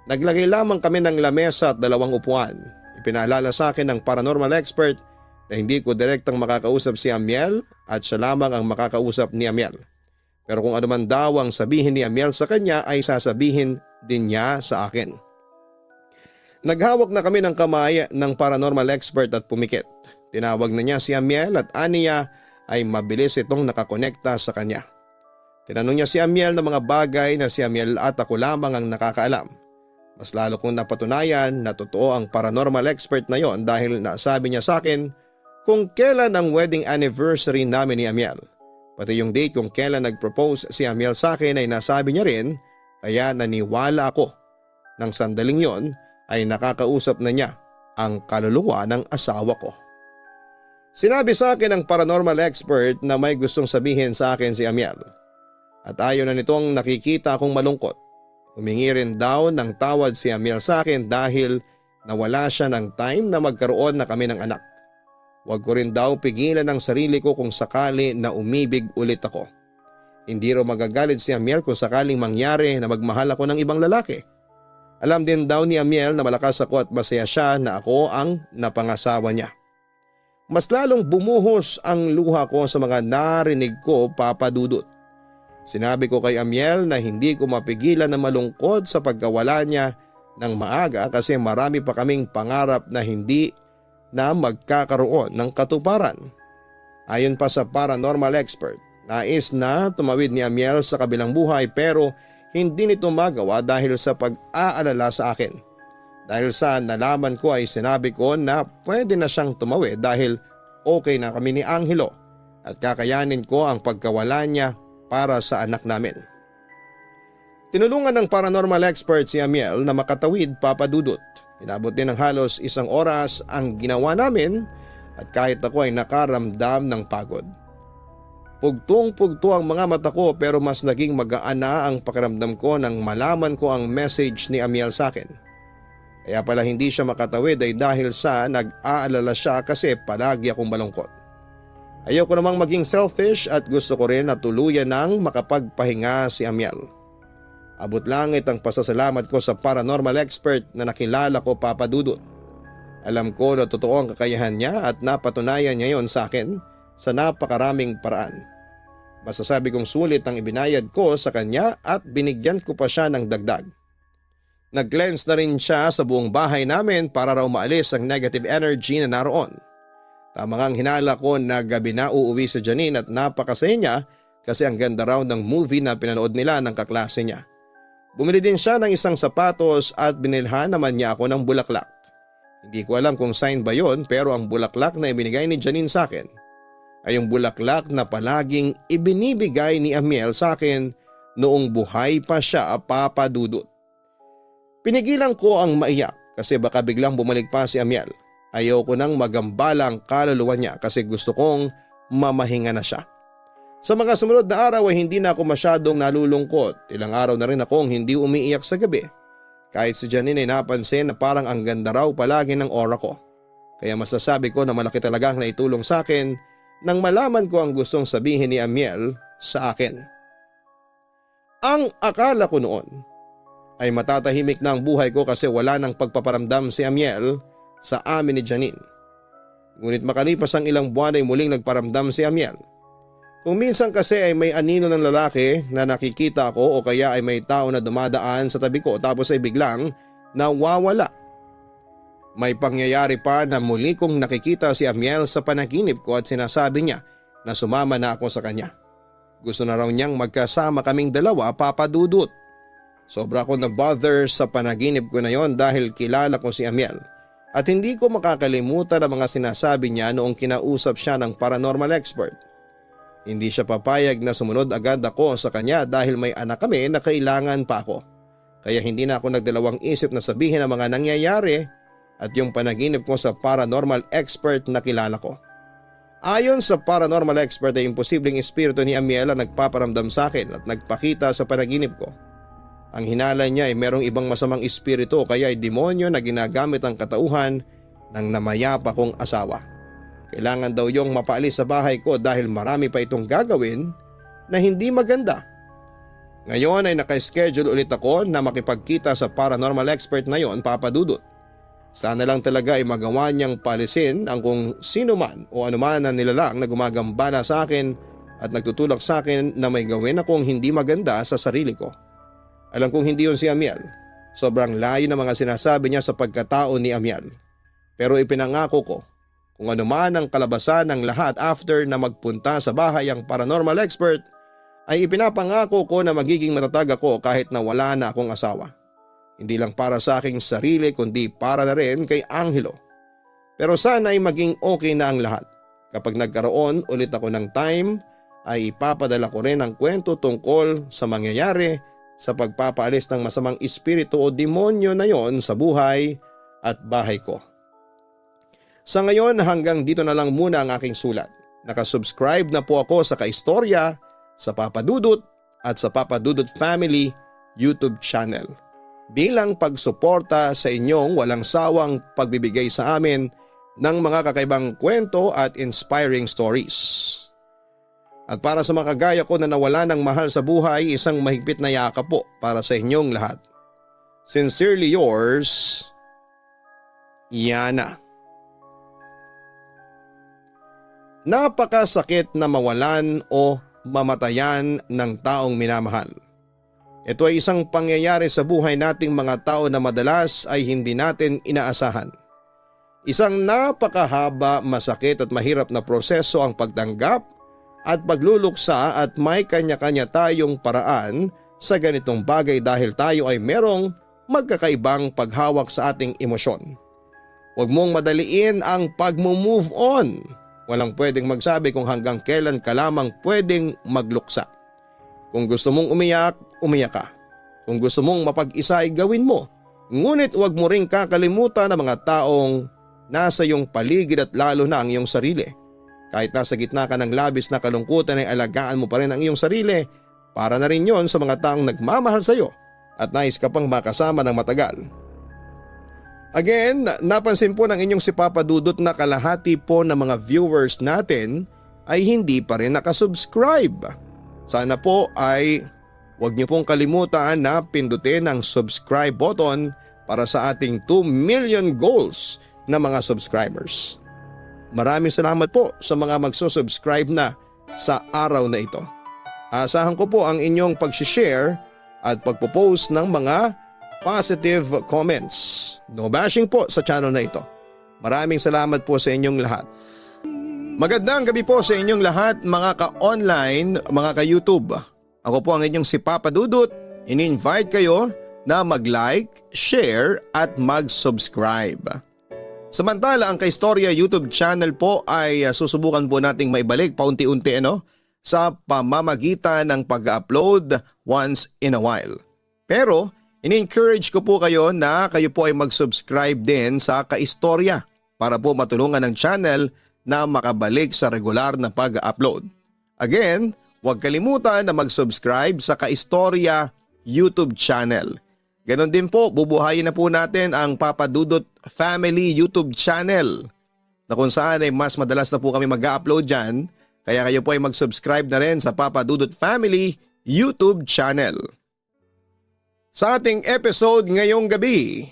Naglagay lamang kami ng lamesa at 2 upuan. Ipinaalala sa akin ng paranormal expert na hindi ko direktang makakausap si Amiel at siya lamang ang makakausap ni Amiel. Pero kung ano man daw ang sabihin ni Amiel sa kanya ay sasabihin din niya sa akin. Naghawak na kami ng kamay ng paranormal expert at pumikit. Tinawag na niya si Amiel at aniya ay mabilis itong nakakonekta sa kanya. Tinanong niya si Amiel ng mga bagay na si Amiel at ako lamang ang nakakaalam. Mas lalo kong napatunayan na totoo ang paranormal expert na yon dahil nasabi niya sa akin kung kailan ang wedding anniversary namin ni Amiel. Pati yung date kung kailan nag-propose si Amiel sa akin ay nasabi niya rin, kaya naniwala ako. Nang sandaling yon ay nakakausap na niya ang kaluluwa ng asawa ko. Sinabi sa akin ng paranormal expert na may gustong sabihin sa akin si Amiel. At ayaw na nitong nakikita akong malungkot. Humingi rin daw ng tawad si Amiel sa akin dahil nawala siya ng time na magkaroon na kami ng anak. Huwag ko rin daw pigilan ang sarili ko kung sakali na umibig ulit ako. Hindi raw magagalit si Amiel kung sakaling mangyari na magmahal ako ng ibang lalaki. Alam din daw ni Amiel na malakas ako at masaya siya na ako ang napangasawa niya. Mas lalong bumuhos ang luha ko sa mga narinig ko, Papa Dudut. Sinabi ko kay Amiel na hindi ko mapigilan na malungkot sa pagkawala niya ng maaga kasi marami pa kaming pangarap na hindi na magkakaroon ng katuparan. Ayon pa sa paranormal expert, nais na tumawid ni Amiel sa kabilang buhay pero hindi nito magawa dahil sa pag-aalala sa akin. Dahil sa nalaman ko ay sinabi ko na pwede na siyang tumawid dahil okay na kami ni Angelo at kakayanin ko ang pagkawala niya para sa anak namin. Tinulungan ng paranormal expert si Amiel na makatawid, Papa Dudut. Inabot din ng halos 1 oras ang ginawa namin at kahit ako ay nakaramdam ng pagod. Pugtong-pugto ang mga mata ko pero mas naging magaan na ang pakiramdam ko nang malaman ko ang message ni Amiel sa akin. Kaya pala hindi siya makatawid ay dahil sa nag-aalala siya kasi palagi akong malungkot. Ayoko namang maging selfish at gusto ko rin na tuluyan nang makapagpahinga si Amiel. Abot langit ang pasasalamat ko sa paranormal expert na nakilala ko, Papa Dudut. Alam ko na totoo ang kakayahan niya at napatunayan niya yon sa akin sa napakaraming paraan. Masasabi kong sulit ang ibinayad ko sa kanya at binigyan ko pa siya ng dagdag. Nag-cleanse na rin siya sa buong bahay namin para raw maalis ang negative energy na naroon. Tamang hinala ko na gabi na uuwi si Janine at napakasaya niya kasi ang ganda raw ng movie na pinanood nila ng kaklase niya. Bumili din siya ng isang sapatos at binilhan naman niya ako ng bulaklak. Hindi ko alam kung sign ba yon pero ang bulaklak na ibinigay ni Janine sa akin ay yung bulaklak na palaging ibinibigay ni Amiel sa akin noong buhay pa siya, Papa Dudut. Pinigilan ko ang maiyak kasi baka biglang bumalik pa si Amiel. Ayoko nang magambala ang kaluluwa niya kasi gusto kong mamahinga na siya. Sa mga sumunod na araw ay hindi na ako masyadong nalulungkot. Ilang araw na rin akong hindi umiiyak sa gabi. Kahit si Janine ay napansin na parang ang ganda raw palagi ng aura ko. Kaya masasabi ko na malaki talaga ang naitulong sa akin nang malaman ko ang gustong sabihin ni Amiel sa akin. Ang akala ko noon ay matatahimik na ang buhay ko kasi wala nang pagpaparamdam si Amiel sa amin ni Janine. Ngunit makalipas ang ilang buwan ay muling nagparamdam si Amiel. Kung minsan kasi ay may anino ng lalaki na nakikita ko o kaya ay may tao na dumadaan sa tabi ko tapos ay biglang nawawala. May pangyayari pa na muli kong nakikita si Amiel sa panaginip ko at sinasabi niya na sumama na ako sa kanya. Gusto na raw niyang magkasama kaming dalawa, Papa Dudut. Sobra ako na-bother sa panaginip ko na yon dahil kilala ko si Amiel. At hindi ko makakalimutan ang mga sinasabi niya noong kinausap siya ng paranormal expert. Hindi siya papayag na sumunod agad ako sa kanya dahil may anak kami na kailangan pa ako. Kaya hindi na ako nagdalawang isip na sabihin ang mga nangyayari at yung panaginip ko sa paranormal expert na kilala ko. Ayon sa paranormal expert ay imposibleng espiritu ni Amiel ang nagpaparamdam sa akin at nagpakita sa panaginip ko. Ang hinala niya ay merong ibang masamang espiritu kaya ay demonyo na ginagamit ang katauhan ng namayapa kong asawa. Kailangan daw yung mapaalis sa bahay ko dahil marami pa itong gagawin na hindi maganda. Ngayon ay naka-schedule ulit ako na makipagkita sa paranormal expert na yon, Papa Dudut. Sana lang talaga ay magawa niyang palisin ang kung sino man o anuman na nilalang na gumagambala sa akin at nagtutulak sa akin na may gawin akong hindi maganda sa sarili ko. Alam kong hindi yun si Amiel. Sobrang layo ng mga sinasabi niya sa pagkatao ni Amiel. Pero ipinangako ko kung ano man ang kalabasan ng lahat after na magpunta sa bahay ang paranormal expert ay ipinapangako ko na magiging matatag ako kahit na wala na akong asawa. Hindi lang para sa aking sarili kundi para na rin kay Angelo. Pero sana ay maging okay na ang lahat kapag nagkaroon ulit ako ng time ay ipapadala ko rin ang kwento tungkol sa mangyayari sa pagpapaalis ng masamang espiritu o demonyo na yon sa buhay at bahay ko. Sa ngayon hanggang dito na lang muna ang aking sulat. Nakasubscribe na po ako sa Kaistorya, sa Papa Dudut at sa Papa Dudut Family YouTube channel. Bilang pagsuporta sa inyong walang sawang pagbibigay sa amin ng mga kakaibang kwento at inspiring stories. At para sa mga kagaya ko na nawala ng mahal sa buhay, isang mahigpit na yakap po para sa inyong lahat. Sincerely yours, Yana. Napakasakit na mawalan o mamatayan ng taong minamahal. Ito ay isang pangyayari sa buhay nating mga tao na madalas ay hindi natin inaasahan. Isang napakahaba, masakit at mahirap na proseso ang pagtanggap at pagluluksa at may kanya-kanya tayong paraan sa ganitong bagay dahil tayo ay merong magkakaibang paghawak sa ating emosyon. Huwag mong madaliin ang pag-move on. Walang pwedeng magsabi kung hanggang kailan ka lamang pwedeng magluksa. Kung gusto mong umiyak, umiyak ka. Kung gusto mong mapag-isa ay gawin mo. Ngunit huwag mo ring kakalimutan ang mga taong nasa iyong paligid at lalo na ang iyong sarili. Kahit nasa gitna ka ng labis na kalungkutan ay alagaan mo pa rin ang iyong sarili para na rin yon sa mga taong nagmamahal sa iyo at nais ka pang makasama ng matagal. Again, napansin po ng inyong si Papa Dudut na kalahati po ng mga viewers natin ay hindi pa rin nakasubscribe. Sana po ay huwag niyo pong kalimutan na pindutin ang subscribe button para sa ating 2 million goals na mga subscribers. Maraming salamat po sa mga magsusubscribe na sa araw na ito. Asahan ko po ang inyong pag-share at pagpo-post ng mga positive comments. No bashing po sa channel na ito. Maraming salamat po sa inyong lahat. Magandang gabi po sa inyong lahat mga ka-online, mga ka-YouTube. Ako po ang inyong si Papa Dudut. Ini-invite kayo na mag-like, share at mag-subscribe. Samantala ang Kaistorya YouTube channel po ay susubukan po nating maibalik paunti-unti sa pamamagitan ng pag-upload once in a while. Pero in-encourage ko po kayo na kayo po ay mag-subscribe din sa Kaistorya para po matulungan ng channel na makabalik sa regular na pag-upload. Again, huwag kalimutan na mag-subscribe sa Kaistorya YouTube channel. Ganon din po, bubuhayin na po natin ang Papa Dudut Family YouTube channel na kung saan ay mas madalas na po kami mag-upload dyan. Kaya kayo po ay mag-subscribe na rin sa Papa Dudut Family YouTube channel. Sa ating episode ngayong gabi,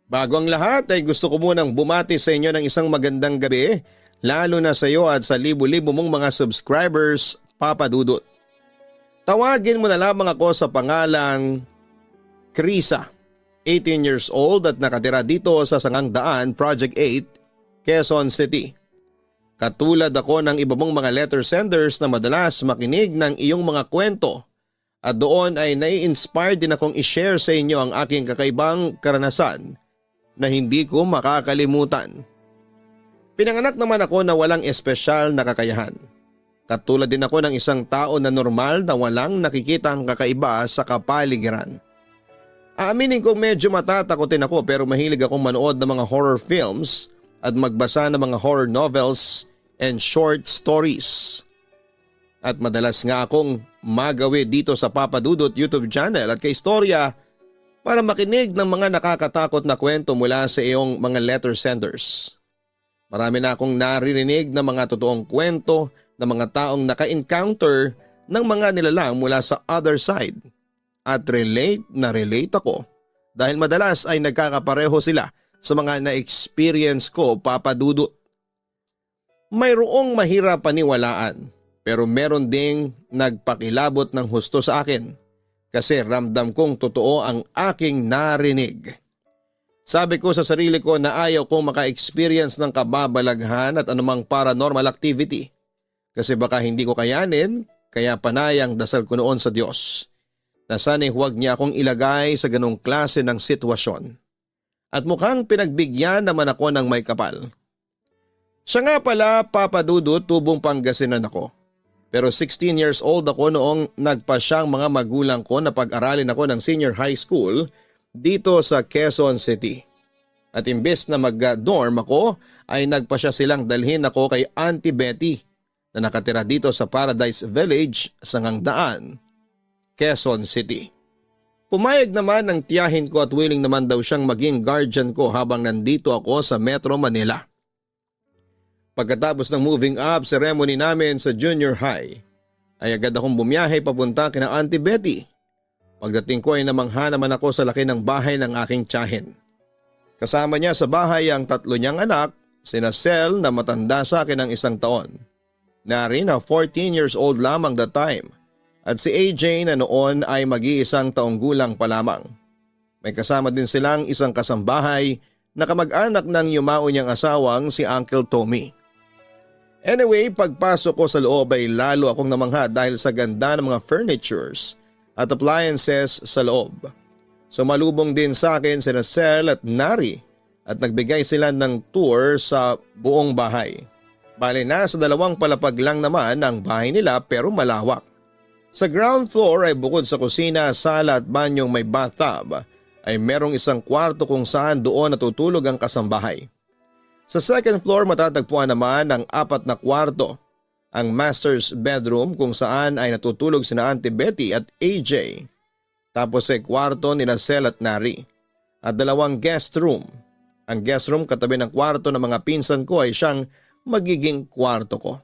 bago ang lahat ay gusto ko munang bumati sa inyo ng isang magandang gabi, lalo na sa iyo at sa libo-libo mong mga subscribers, Papa Dudut. Tawagin mo na lamang ako sa pangalang Krisa, 18 years old at nakatira dito sa Sangangdaan, Project 8, Quezon City. Katulad ako ng iba mong mga letter senders na madalas makinig ng iyong mga kwento at doon ay nai-inspire din akong i-share sa inyo ang aking kakaibang karanasan na hindi ko makakalimutan. Pinanganak naman ako na walang espesyal na kakayahan. Katulad din ako ng isang tao na normal na walang nakikitang kakaiba sa kapaligiran. Aaminin kong medyo matatakotin ako pero mahilig akong manood ng mga horror films at magbasa ng mga horror novels and short stories. At madalas nga akong magawi dito sa Papa Dudut YouTube channel at Kaistorya para makinig ng mga nakakatakot na kwento mula sa iyong mga letter senders. Marami na akong naririnig na mga totoong kwento ng mga taong naka-encounter ng mga nilalang mula sa other side. At relate ako dahil madalas ay nagkakapareho sila sa mga na-experience ko, Papa Dudut. Mayroong mahirap paniwalaan pero meron ding nagpakilabot ng husto sa akin kasi ramdam kong totoo ang aking narinig. Sabi ko sa sarili ko na ayaw kong maka-experience ng kababalaghan at anumang paranormal activity kasi baka hindi ko kayanin kaya panayang dasal ko noon sa Diyos na sana'y huwag niya akong ilagay sa ganong klase ng sitwasyon. At mukhang pinagbigyan naman ako ng may kapal. Siya nga pala, Papa Dudut, tubong Pangasinan ako. Pero 16 years old ako noong nagpasyang mga magulang ko na pag-aralin ako ng senior high school dito sa Quezon City. At imbes na mag-dorm ako ay nagpasya silang dalhin ako kay Auntie Betty na nakatira dito sa Paradise Village sa Ngangdaan, Quezon City. Pumayag naman ng tiyahin ko at willing naman daw siyang maging guardian ko habang nandito ako sa Metro Manila. Pagkatapos ng moving up ceremony namin sa junior high, ay agad akong bumiyahe papunta kina Auntie Betty. Pagdating ko ay namangha naman ako sa laki ng bahay ng aking tiyahin. Kasama niya sa bahay ang 3 niyang anak, sina Sel na matanda sa akin ng 1 taon, Nari na 14 years old lamang that time, at si AJ na noon ay mag-iisang taong gulang pa lamang. May kasama din silang isang kasambahay na kamag-anak ng yumao niyang asawang si Uncle Tommy. Anyway, pagpasok ko sa loob ay lalo akong namangha dahil sa ganda ng mga furnitures at appliances sa loob. Sumalubong din sa akin sina Sel at Nari at nagbigay sila ng tour sa buong bahay. Bale na sa 2 palapag lang naman ang bahay nila pero malawak. Sa ground floor ay bukod sa kusina, sala at banyong may bathtub ay merong isang kwarto kung saan doon natutulog ang kasambahay. Sa second floor matatagpuan naman ang 4 na kwarto, ang master's bedroom kung saan ay natutulog sina Auntie Betty at AJ. Tapos ay kwarto nila Sel at Nari at 2 guest room. Ang guest room katabi ng kwarto ng mga pinsan ko ay siyang magiging kwarto ko.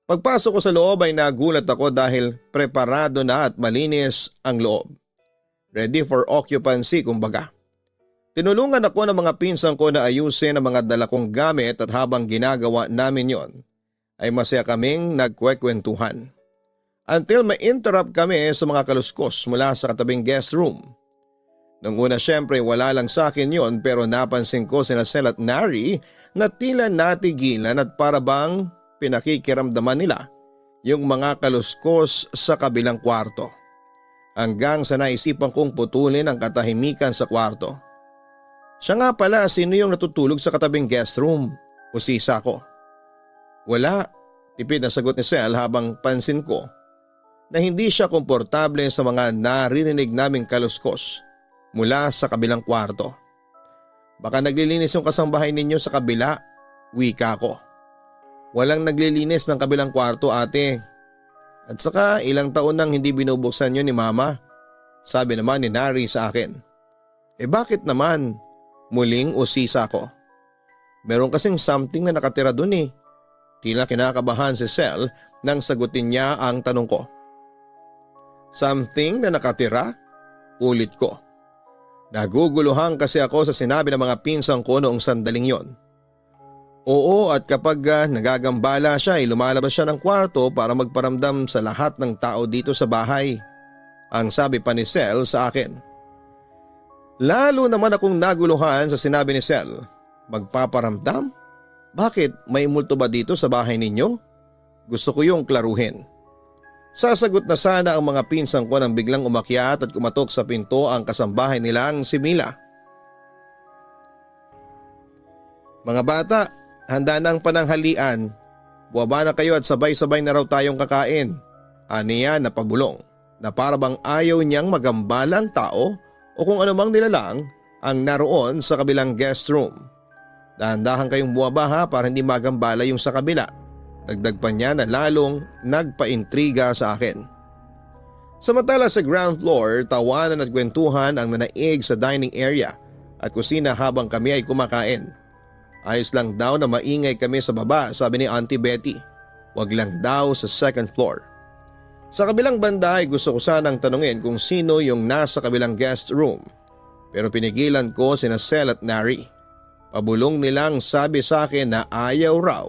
Pagpasok ko sa loob ay nagulat ako dahil preparado na at malinis ang loob. Ready for occupancy kumbaga. Tinulungan ako ng mga pinsan ko na ayusin ang mga dala kong gamit at habang ginagawa namin yon ay masaya kaming nagkwekwentuhan. Until ma-interrupt kami sa mga kaluskos mula sa katabing guest room. Nung una syempre wala lang sa akin yon pero napansin ko sina Sel at Nari na tila natigilan at parabang pinakikiramdaman nila yung mga kaluskos sa kabilang kwarto. Hanggang sa naisipan kong putulin ang katahimikan sa kwarto. Siya nga pala, sino yung natutulog sa katabing guest room? Usisa ko. Wala, tipid na sagot ni Sel habang pansin ko na hindi siya komportable sa mga naririnig naming kaluskos mula sa kabilang kwarto. Baka naglilinis yung kasambahay ninyo sa kabila, wika ko. Walang naglilinis ng kabilang kwarto ate. At saka ilang taon nang hindi binubuksan yun ni mama, sabi naman ni Nari sa akin. Bakit naman? Muling usisa ko. Meron kasing something na nakatira dun eh. Tila kinakabahan si Sel nang sagutin niya ang tanong ko. Something na nakatira? Ulit ko. Naguguluhan kasi ako sa sinabi ng mga pinsang ko noong sandaling yon. Oo, at kapag nagagambala siya ay lumalabas siya ng kwarto para magparamdam sa lahat ng tao dito sa bahay. Ang sabi pa ni Sel sa akin. Lalo naman akong naguluhan sa sinabi ni Sel. Magpaparamdam? Bakit? May multo ba dito sa bahay ninyo? Gusto ko yung klaruhin. Sasagot na sana ang mga pinsang ko nang biglang umakyat at kumatok sa pinto ang kasambahay nilang si Mila. Mga bata, handa na ang pananghalian. Buwaba na kayo at sabay-sabay na raw tayong kakain. Aniya na pabulong na parabang ayaw niyang magambala ang tao o kung anumang nilalang ang naroon sa kabilang guest room. Dahan-dahan kayong buwaba ha para hindi magambala yung sa kabila. Dagdag pa niya na lalong nagpaintriga sa akin. Samantala sa ground floor, tawanan at kwentuhan ang nanaig sa dining area at kusina habang kami ay kumakain. Ayos lang daw na maingay kami sa baba, sabi ni Auntie Betty. Wag lang daw sa second floor. Sa kabilang banda ay gusto ko sanang tanungin kung sino yung nasa kabilang guest room. Pero pinigilan ko sina Sel at Nari. Pabulong nilang sabi sa akin na ayaw raw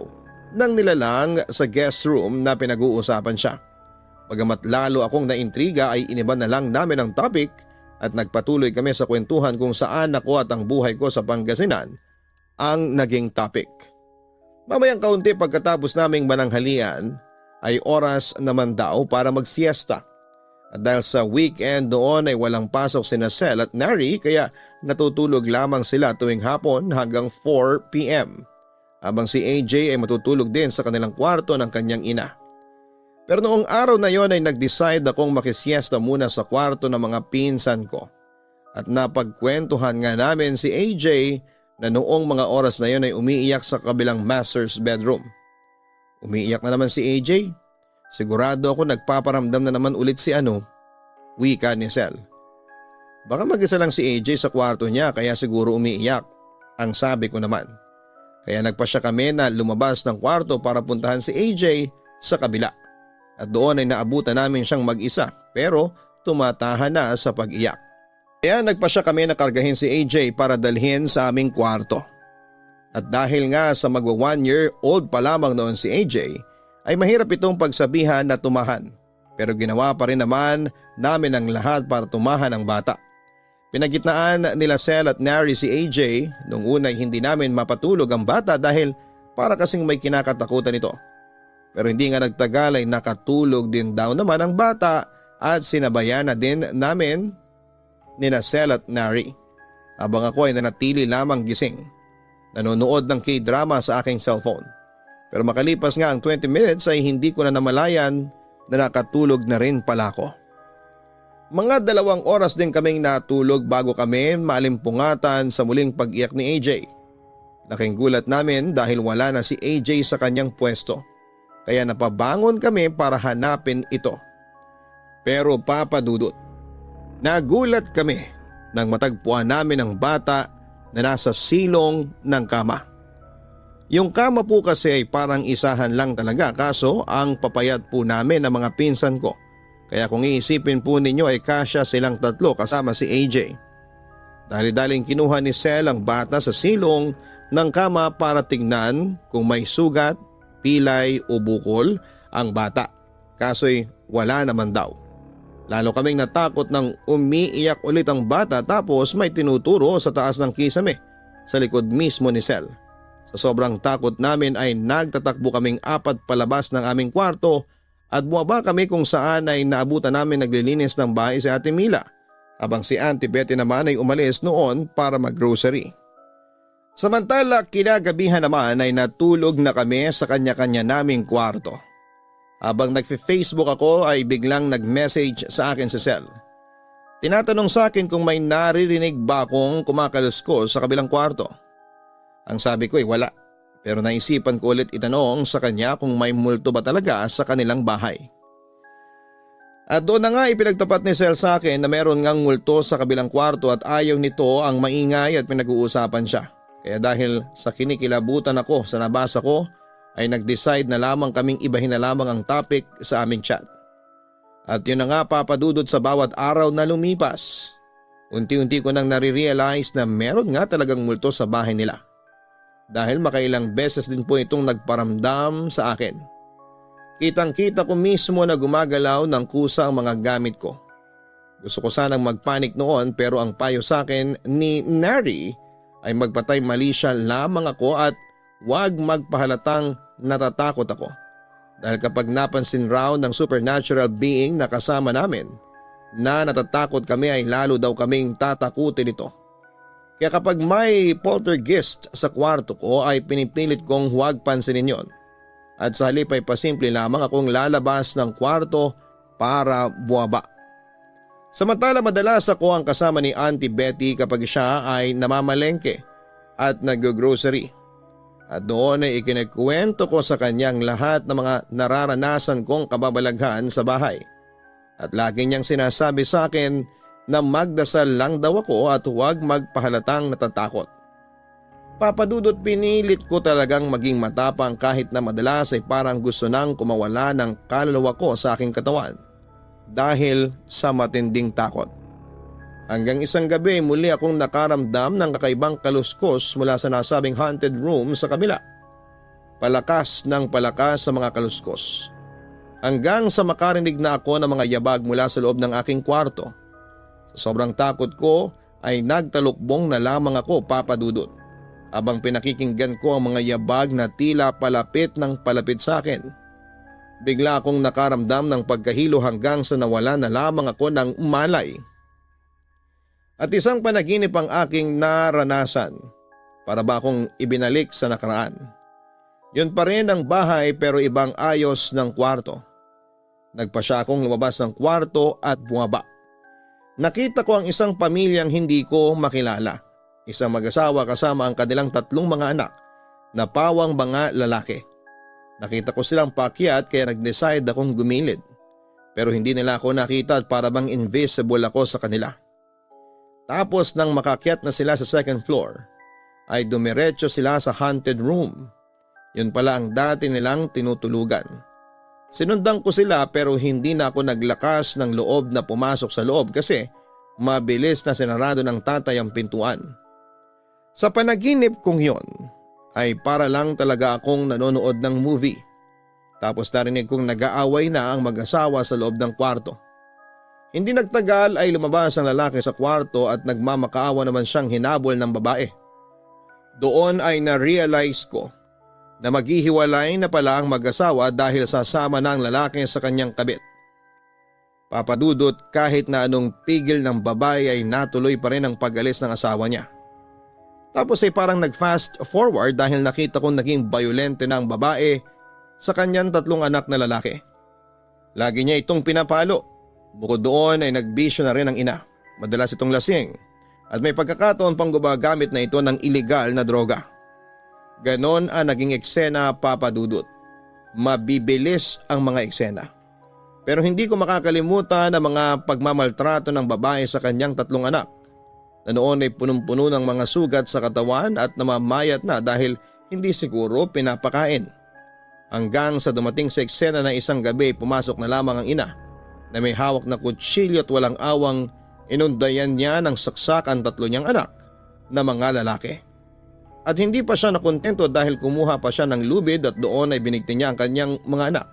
nang nilalang sa guest room na pinag-uusapan siya. Bagamat lalo akong naintriga ay iniba na lang namin ang topic at nagpatuloy kami sa kwentuhan kung saan ako at ang buhay ko sa Pangasinan ang naging topic. Mamayang kaunti pagkatapos naming mananghalian ay oras naman daw para magsiesta. At dahil sa weekend noon ay walang pasok sina Sel at Nari kaya natutulog lamang sila tuwing hapon hanggang 4 p.m. Habang si AJ ay matutulog din sa kanilang kwarto ng kanyang ina. Pero noong araw na yon ay nag-decide akong makisiesta muna sa kwarto ng mga pinsan ko. At napagkwentuhan nga namin si AJ na noong mga oras na yon ay umiiyak sa kabilang master's bedroom. Umiiyak na naman si AJ. Sigurado ako nagpaparamdam na naman ulit si wika ni Sel. Baka mag-isa lang si AJ sa kwarto niya kaya siguro umiiyak, ang sabi ko naman. Kaya nagpasya kami na lumabas ng kwarto para puntahan si AJ sa kabila. At doon ay naabutan namin siyang mag-isa pero tumatahan na sa pag-iyak. Kaya nagpasya kami na kargahin si AJ para dalhin sa aming kwarto. At dahil nga sa magwa 1 year old pa lamang noon si AJ, ay mahirap itong pagsabihan na tumahan. Pero ginawa pa rin naman namin ang lahat para tumahan ang bata. Pinagitnaan nila Sel at Nary si AJ, nung unay hindi namin mapatulog ang bata dahil para kasing may kinakatakutan ito. Pero hindi nga nagtagal ay nakatulog din daw naman ang bata at sinabayan na din namin nina Sel at Nary. Habang ako ay nanatili lamang gising, nanonood ng K-drama sa aking cellphone. Pero makalipas nga ang 20 minutes ay hindi ko na namalayan na nakatulog na rin pala ako. Mga 2 oras din kaming natulog bago kami malimpungatan sa muling pag-iyak ni AJ. Laking gulat namin dahil wala na si AJ sa kanyang pwesto. Kaya napabangon kami para hanapin ito. Pero Papa Dudut, nagulat kami nang matagpuan namin ang bata na nasa silong ng kama. Yung kama po kasi ay parang isahan lang talaga kaso ang papayat po namin ng mga pinsan ko. Kaya kung iisipin po ninyo ay kasya silang 3 kasama si AJ. Dali-daling kinuha ni Sel ang bata sa silong ng kama para tingnan kung may sugat, pilay o bukol ang bata. Kaso'y wala naman daw. Lalo kaming natakot nang umiiyak ulit ang bata tapos may tinuturo sa taas ng kisame sa likod mismo ni Sel. Sa sobrang takot namin ay nagtatakbo kaming 4 palabas ng aming kwarto at bumaba kami kung saan ay naabutan namin naglilinis ng bahay si Ate Mila habang si Auntie Betty naman ay umalis noon para mag-grocery. Samantala kinagabihan naman ay natulog na kami sa kanya-kanya naming kwarto. Habang nagfe-Facebook ako ay biglang nag-message sa akin si Sel. Tinatanong sa akin kung may naririnig ba akong kumakaluskos sa kabilang kwarto. Ang sabi ko ay wala. Pero naisipan ko ulit itanong sa kanya kung may multo ba talaga sa kanilang bahay. At doon na nga ipinagtapat ni Sel sa akin na meron ngang multo sa kabilang kwarto at ayaw nito ang maingay at pinag-uusapan siya. Kaya dahil sa kinikilabutan ako sa nabasa ko ay nag-decide na lamang kaming ibahin na lamang ang topic sa aming chat. At yun na nga papadudod sa bawat araw na lumipas. Unti-unti ko nang nare-realize na meron nga talagang multo sa bahay nila. Dahil makailang beses din po itong nagparamdam sa akin. Kitang-kita ko mismo na gumagalaw ng kusa ang mga gamit ko. Gusto ko sanang magpanik noon pero ang payo sa akin ni Nary ay magpatay mali siya lamang ako at huwag magpahalatang natatakot ako. Dahil kapag napansin raw ng supernatural being na kasama namin na natatakot kami ay lalo daw kaming tatakutin ito. Kaya kapag may poltergeist sa kwarto ko ay pinipilit kong huwag pansinin yon. At sa halip ay pasimple lamang akong lalabas ng kwarto para buwaba. Samantala madalas ako ang kasama ni Auntie Betty kapag siya ay namamalengke at nag-grocery. At doon ay ikinikwento ko sa kanyang lahat ng mga nararanasan kong kababalaghan sa bahay. At lagi niyang sinasabi sa akin na magdasal lang daw ako at huwag magpahalatang natatakot. Papadudot pinilit ko talagang maging matapang kahit na madalas ay parang gusto nang kumawala ng kaluluwa ko sa aking katawan dahil sa matinding takot. Hanggang isang gabi muli akong nakaramdam ng kakaibang kaluskos mula sa nasabing haunted room sa kabila. Palakas ng palakas sa mga kaluskos. Hanggang sa makarinig na ako ng mga yabag mula sa loob ng aking kwarto. Sa sobrang takot ko ay nagtalukbong na lamang ako papadudot habang pinakikinggan ko ang mga yabag na tila palapit ng palapit sa akin. Bigla akong nakaramdam ng pagkahilo hanggang sa nawala na lamang ako ng malay. At isang panaginip ang aking naranasan para ba akong ibinalik sa nakaraan. Yun pa rin ang bahay pero ibang ayos ng kwarto. Nagpa siya akong lumabas ng kwarto at bumaba. Nakita ko ang isang pamilyang hindi ko makilala. Isang mag-asawa kasama ang kanilang 3 mga anak na pawang mga lalaki. Nakita ko silang paakyat kaya nag-decide akong gumilid. Pero hindi nila ako nakita at para bang invisible ako sa kanila. Tapos nang makakyat na sila sa 2nd floor, ay dumiretso sila sa haunted room. Yun pala ang dati nilang tinutulugan. Sinundan ko sila pero hindi na ako naglakas ng loob na pumasok sa loob kasi mabilis na sinarado ng tatay ang pintuan. Sa panaginip kong yon ay para lang talaga akong nanonood ng movie. Tapos narinig kong nag-aaway na ang mag-asawa sa loob ng kwarto. Hindi nagtagal ay lumabas ang lalaki sa kwarto at nagmamakaawa naman siyang hinabol ng babae. Doon ay na-realize ko na maghihiwalay na pala ang mag-asawa dahil sasama na ang lalaki sa kanyang kabit. Papadudot kahit na anong pigil ng babae ay natuloy pa rin ang pag-alis ng asawa niya. Tapos ay parang nag-fast forward dahil nakita kong naging violente na ang babae sa kanyang 3 anak na lalaki. Lagi niya itong pinapalo. Bukod doon ay nagbisyo na rin ang ina. Madalas itong lasing at may pagkakataon pang gumagamit na ito ng illegal na droga. Ganon ang naging eksena, Papa Dudut. Mabibilis ang mga eksena. Pero hindi ko makakalimutan ang mga pagmamaltrato ng babae sa kanyang 3 anak na noon ay punong-puno ng mga sugat sa katawan at namamayat na dahil hindi siguro pinapakain. Hanggang sa dumating sa eksena na isang gabi pumasok na lamang ang ina na may hawak na kutsilyo at walang awang inundayan niya ng saksak ang 3 niyang anak na mga lalaki. At hindi pa siya nakontento dahil kumuha pa siya ng lubid at doon ay binigti niya ang kanyang mga anak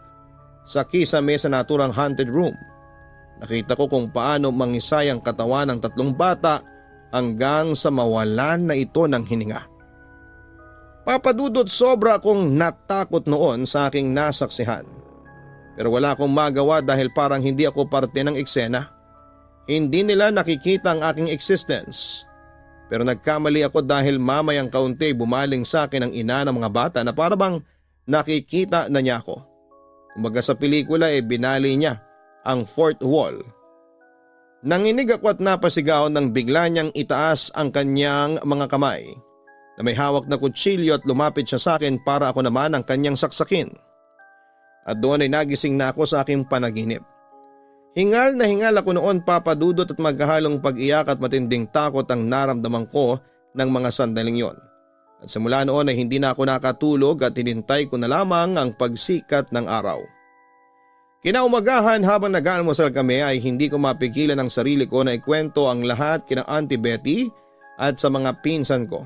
sa kisame sa naturang haunted room. Nakita ko kung paano mangisay ang katawan ng 3 bata hanggang sa mawalan na ito ng hininga. Papadudot, sobra akong natakot noon sa aking nasaksihan. Pero wala akong magawa dahil parang hindi ako parte ng eksena. Hindi nila nakikita ang aking existence. Pero nagkamali ako dahil mamayang kaunti bumaling sa akin ang ina ng mga bata na parang nakikita na niya ako. Kumbaga sa pelikula binali niya ang 4th wall. Nanginig ako at napasigaw nang bigla niyang itaas ang kanyang mga kamay na may hawak na kutsilyo at lumapit siya sa akin para ako naman ang kanyang saksakin. At doon ay nagising na ako sa aking panaginip. Hingal na hingal ako noon, Papa Dudut, at maghahalong pag-iyak at matinding takot ang naramdaman ko ng mga sandaling yon. At simula noon ay hindi na ako nakatulog at hinintay ko na lamang ang pagsikat ng araw. Kinaumagahan habang nag-aalmusal kami ay hindi ko mapigilan ang sarili ko na ikwento ang lahat kina Auntie Betty at sa mga pinsan ko.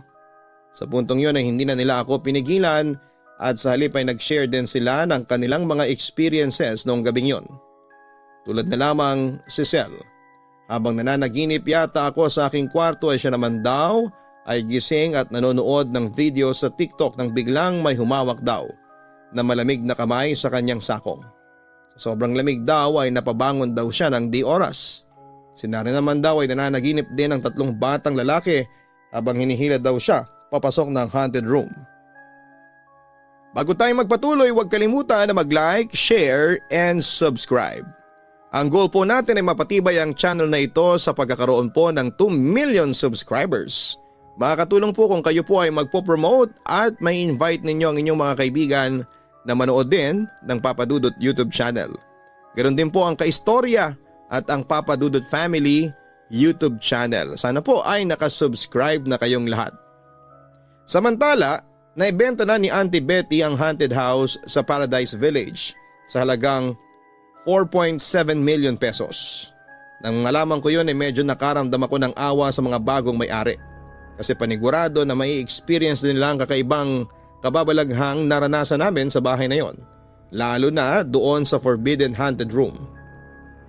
Sa puntong yun ay hindi na nila ako pinigilan at sa halip ay nag-share din sila ng kanilang mga experiences noong gabing yon. Tulad na lamang si Cel. Habang nananaginip yata ako sa aking kwarto ay siya naman daw ay gising at nanonood ng video sa TikTok nang biglang may humawak daw na malamig na kamay sa kanyang sakong. Sobrang lamig daw ay napabangon daw siya ng di oras. Sinari naman daw ay nananaginip din ng 3 batang lalaki habang hinihila daw siya papasok ng haunted room. Bago tayo magpatuloy, huwag kalimutan na mag-like, share, and subscribe. Ang goal po natin ay mapatibay ang channel na ito sa pagkakaroon po ng 2 million subscribers. Makakatulong po kung kayo po ay magpo-promote at may invite ninyo ang inyong mga kaibigan na manood din ng Papa Dudut YouTube channel. Ganon din po ang Kaistorya at ang Papa Dudut Family YouTube channel. Sana po ay nakasubscribe na kayong lahat. Samantala, naibenta na ni Auntie Betty ang haunted house sa Paradise Village sa halagang 4.7 million pesos. Nang malaman ko yun ay medyo nakaramdam ako ng awa sa mga bagong may-ari. Kasi panigurado na may experience din lang kakaibang kababalaghang naranasan namin sa bahay na yon. Lalo na doon sa Forbidden Haunted Room.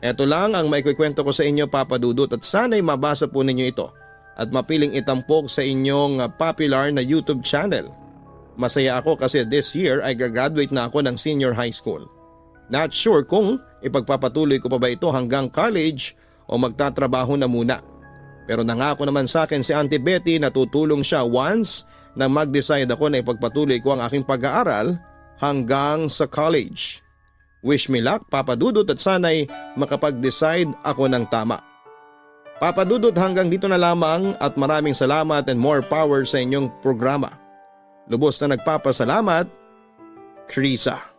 Ito lang ang maikikwento ko sa inyo, Papa Dudut, at sana'y mabasa po ninyo ito at mapiling itampok sa inyong popular na YouTube channel. Masaya ako kasi this year ay graduate na ako ng senior high school. Not sure kung ipagpapatuloy ko pa ba ito hanggang college o magtatrabaho na muna. Pero nangako naman sa akin si Auntie Betty na tutulong siya once na mag-decide ako na ipagpatuloy ko ang aking pag-aaral hanggang sa college. Wish me luck, Papa Dudut, at sana'y makapag-decide ako ng tama. Papa Dudut, hanggang dito na lamang at maraming salamat and more power sa inyong programa. Lubos na nagpapasalamat, Krisa.